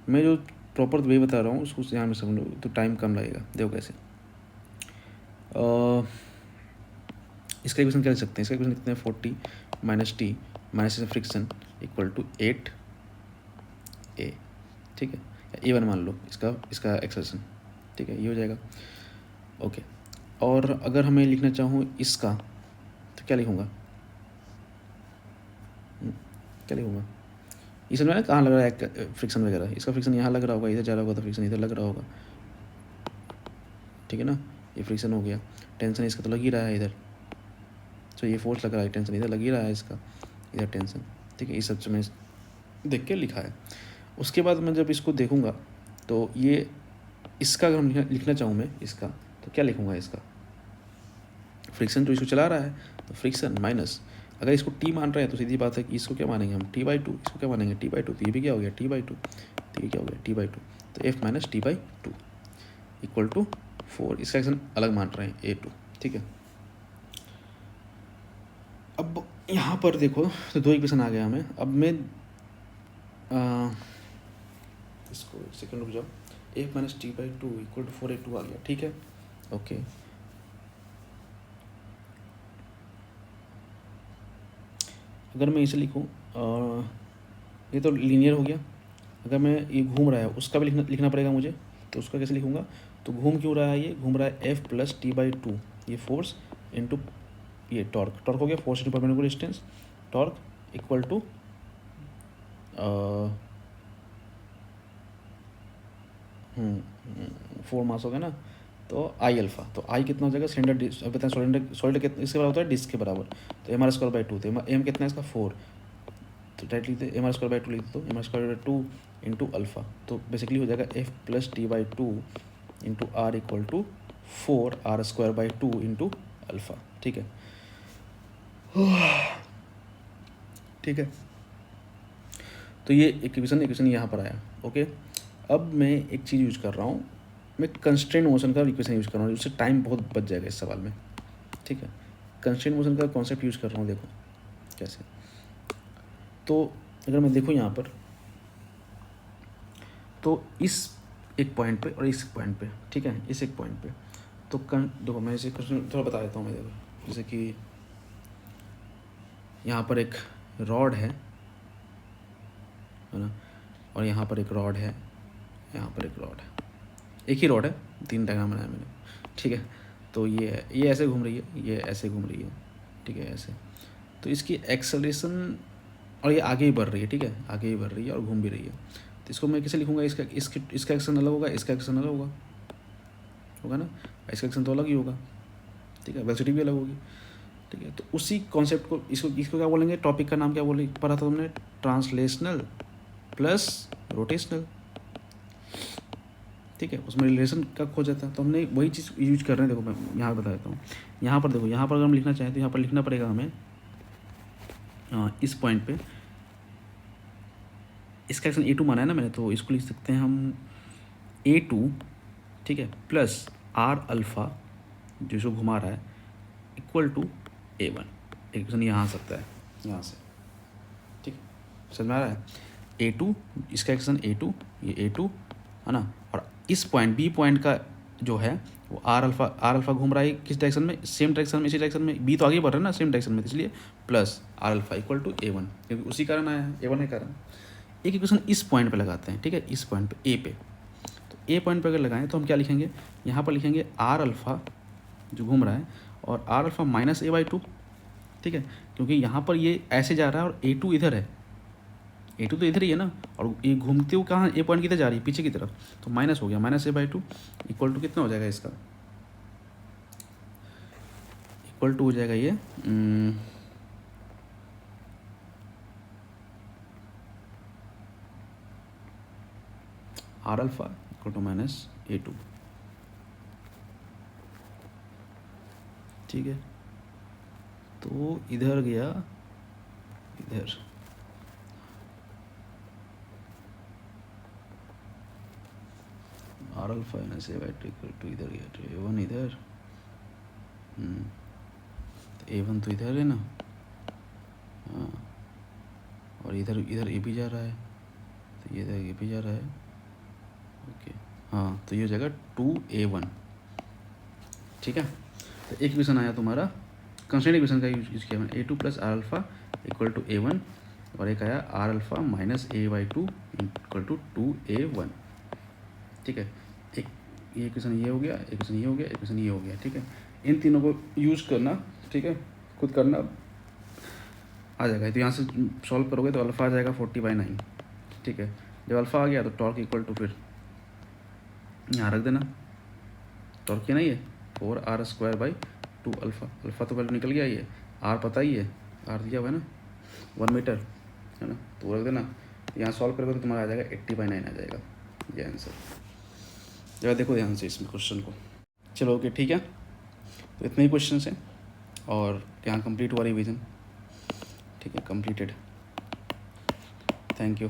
मैं जो प्रॉपर वे बता रहा हूँ उसको ध्यान में समझो तो टाइम कम लगेगा। देखो कैसे, इसका इक्वेशन क्या लिख सकते हैं? इसका इक्वेशन लिखते हैं 40 minus T minus friction equal to 8 A, ठीक है, या A1 मान लो इसका एक्सप्रेशन, ठीक है, ये हो जाएगा। ओके, और अगर हमें लिखना चाहूँ इसका, तो क्या लिखूँगा? क्या लिखूँगा? ये समझ में कहाँ लग रहा है फ्रिक्शन वगैरह? इसका फ्रिक्शन यहाँ लग रहा होगा, इधर जा रहा होगा तो फ्रिक्शन इधर लग रहा होगा, ठीक है ना। ये फ्रिक्शन हो गया, टेंशन इसका तो लग ही रहा है इधर, तो ये फोर्स लग रहा है, टेंशन इधर लग ही रहा है इसका, इधर टेंशन, ठीक है। इस सब में देख के लिखा है। उसके बाद मैं जब इसको देखूँगा तो ये इसका अगर हम लिखना चाहूँ मैं इसका, तो क्या लिखूँगा? इसका फ्रिक्शन जो इसको चला रहा है, तो फ्रिक्शन माइनस, अगर इसको टी मान रहे हैं तो सीधी बात है कि इसको क्या मानेंगे हम? T/2। इसको क्या मानेंगे? T/2। तो ये भी क्या हो गया? T/2। तो ये क्या हो गया? T/2। तो F minus T by two equal to 4, इसका एक्शन अलग मान रहे हैं A2, ठीक है। अब यहाँ पर देखो तो 2 इक्वेशन आ गया हमें। अब मैं इसको एक सेकंड रुक जाओ, F minus T by two equal to 4A2 आ गया, ठीक है, ओके। अगर मैं इसे लिखूँ, ये तो लीनियर हो गया। अगर मैं ये घूम रहा है उसका भी लिखना पड़ेगा मुझे, तो उसका कैसे लिखूँगा, तो घूम क्यों रहा है, ये घूम रहा है F plus T by two, ये फोर्स इंटू ये टॉर्क हो गया, force into perpendicular distance, torque equal to 4 mass हो गया ना, तो आई अल्फा, तो आई कितना हो जाएगा, सिलेंडर, अब बताएं सॉलिड कितना इसके बराबर होता है, डिस्क के बराबर, तो M R square by two, तो एम कितना है इसका 4, तो डायरेक्ट लिखते M are square by two लिख दो, M are square by two into alpha, तो बेसिकली हो जाएगा F plus T by two into R equal to 4 R square by two into alpha, ठीक है, ठीक है। तो ये इक्वेशन यहाँ पर आया, ओके। अब मैं एक चीज़ यूज कर रहा हूँ, मैं कंस्ट्रेंट मोशन का इक्वेशन यूज़ कर रहा हूँ, उससे टाइम बहुत बच जाएगा इस सवाल में, ठीक है। कंस्ट्रेंट मोशन का कॉन्सेप्ट यूज़ कर रहा हूँ, देखो कैसे। तो अगर मैं देखूँ यहाँ पर, तो इस एक पॉइंट पे और इस पॉइंट पे, ठीक है, इस एक पॉइंट पे, तो देखो मैं इसे थोड़ा बता देता हूँ मैं, देखो जैसे कि यहाँ पर एक रॉड है ना, और यहाँ पर एक रॉड है, यहाँ पर एक रॉड है, एक ही रॉड है, 3 डायग्राम बनाया मैंने, ठीक है। तो ये ऐसे घूम रही है, ये ऐसे घूम रही है, ठीक है, ऐसे। तो इसकी एक्सेलरेशन, और ये आगे ही बढ़ रही है, ठीक है, आगे ही बढ़ रही है और घूम भी रही है, तो इसको मैं कैसे लिखूँगा, इसका एक्शन अलग होगा, इसका एक्शन अलग होगा ना, इसका एक्शन तो अलग ही होगा, ठीक है, वेलोसिटी भी अलग होगी, ठीक है। तो उसी कॉन्सेप्ट को इसको क्या बोलेंगे, टॉपिक का नाम क्या बोले पढ़ा था तुमने, ट्रांसलेशनल प्लस रोटेशनल, ठीक है, उसमें रिलेशन का खो जाता है, तो हमने वही चीज़ यूज कर रहे हैं। देखो मैं यहाँ बता देता हूँ, यहाँ पर देखो, यहाँ पर अगर हम लिखना चाहें तो यहाँ पर लिखना पड़ेगा हमें, इस पॉइंट पे इसका एक्शन A2 माना है ना मैंने, तो इसको लिख सकते हैं हम A2, ठीक है, प्लस आर अल्फ़ा जो इसको घुमा रहा है इक्वल टू A1, एक्शन यहाँ आ सकता है, यहाँ से, ठीक है, समझ में आ रहा है। A2, इसका एक्शन A2, ये A2 है ना, और इस पॉइंट B पॉइंट का जो है वो आर अल्फ़ा घूम रहा है किस डायरेक्शन में, सेम डायरेक्शन में, इसी डायरेक्शन में, B तो आगे बढ़ रहा है ना सेम डायरेक्शन में, इसलिए plus R alpha equal to A1, क्योंकि उसी कारण आया है, A1 है कारण। एक इक्वेशन इस पॉइंट पे लगाते हैं, ठीक है, इस पॉइंट पे A पे, तो A पॉइंट पे अगर लगाएं तो हम क्या लिखेंगे, यहाँ पर लिखेंगे आर अल्फ़ा जो घूम रहा है और आर अल्फ़ा माइनस A/2, ठीक है, क्योंकि यहाँ पर ये ऐसे जा रहा है और A2 इधर है, A2 तो इधर ही है ना, और ये घूमते हुए कहाँ A पॉइंट किधर जा रही है, पीछे की तरफ, तो माइनस हो गया, माइनस A/2 इक्वल टू कितना हो जाएगा, इसका इक्वल टू हो जाएगा ये R alpha equal to minus A2, ठीक है। तो इधर गया, इधर R alpha minus A/2 equal to इधर गया, तो A1 इधर, तो A1 तो इधर है ना, हाँ, और इधर ए भी जा रहा है, तो ये इधर ए भी जा रहा है, ओके, हाँ, तो ये हो जाएगा 2A1, ठीक है। तो एक इक्वेशन आया तुम्हारा, कंस्टेंट इक्वेशन का यूज किया मैंने, A2 plus R alpha equal to A1, और एक आया R alpha minus A/2 equal to 2A1, ठीक है। एक ये इक्वेशन ये हो गया, इक्वेशन ये हो गया, इक्वेशन ये हो गया, ठीक है। इन तीनों को यूज़ करना, ठीक है, खुद करना आ जाएगा। तो यहाँ से सॉल्व करोगे तो अल्फ़ा आ जाएगा 40/9, ठीक है। जब अल्फ़ा आ गया तो टॉर्क इक्वल टू, फिर यहाँ रख देना, टॉर्क क्या नहीं है 4r²/2 अल्फ़ा, अल्फ़ा तो वैल्यू निकल गया, ये आर पता ही है, आर दिया हुआ है ना 1 मीटर, है ना, तो रख देना। यहाँ सॉल्व करोगे तो तुम्हारा आ जाएगा 80/9 आ जाएगा ये आंसर। जरा देखो ध्यान से इसमें क्वेश्चन को, चलो ओके, ठीक है। तो इतने ही क्वेश्चन हैं और यहाँ कंप्लीट हुआ रिवीजन, ठीक है, कंप्लीटेड, थैंक यू।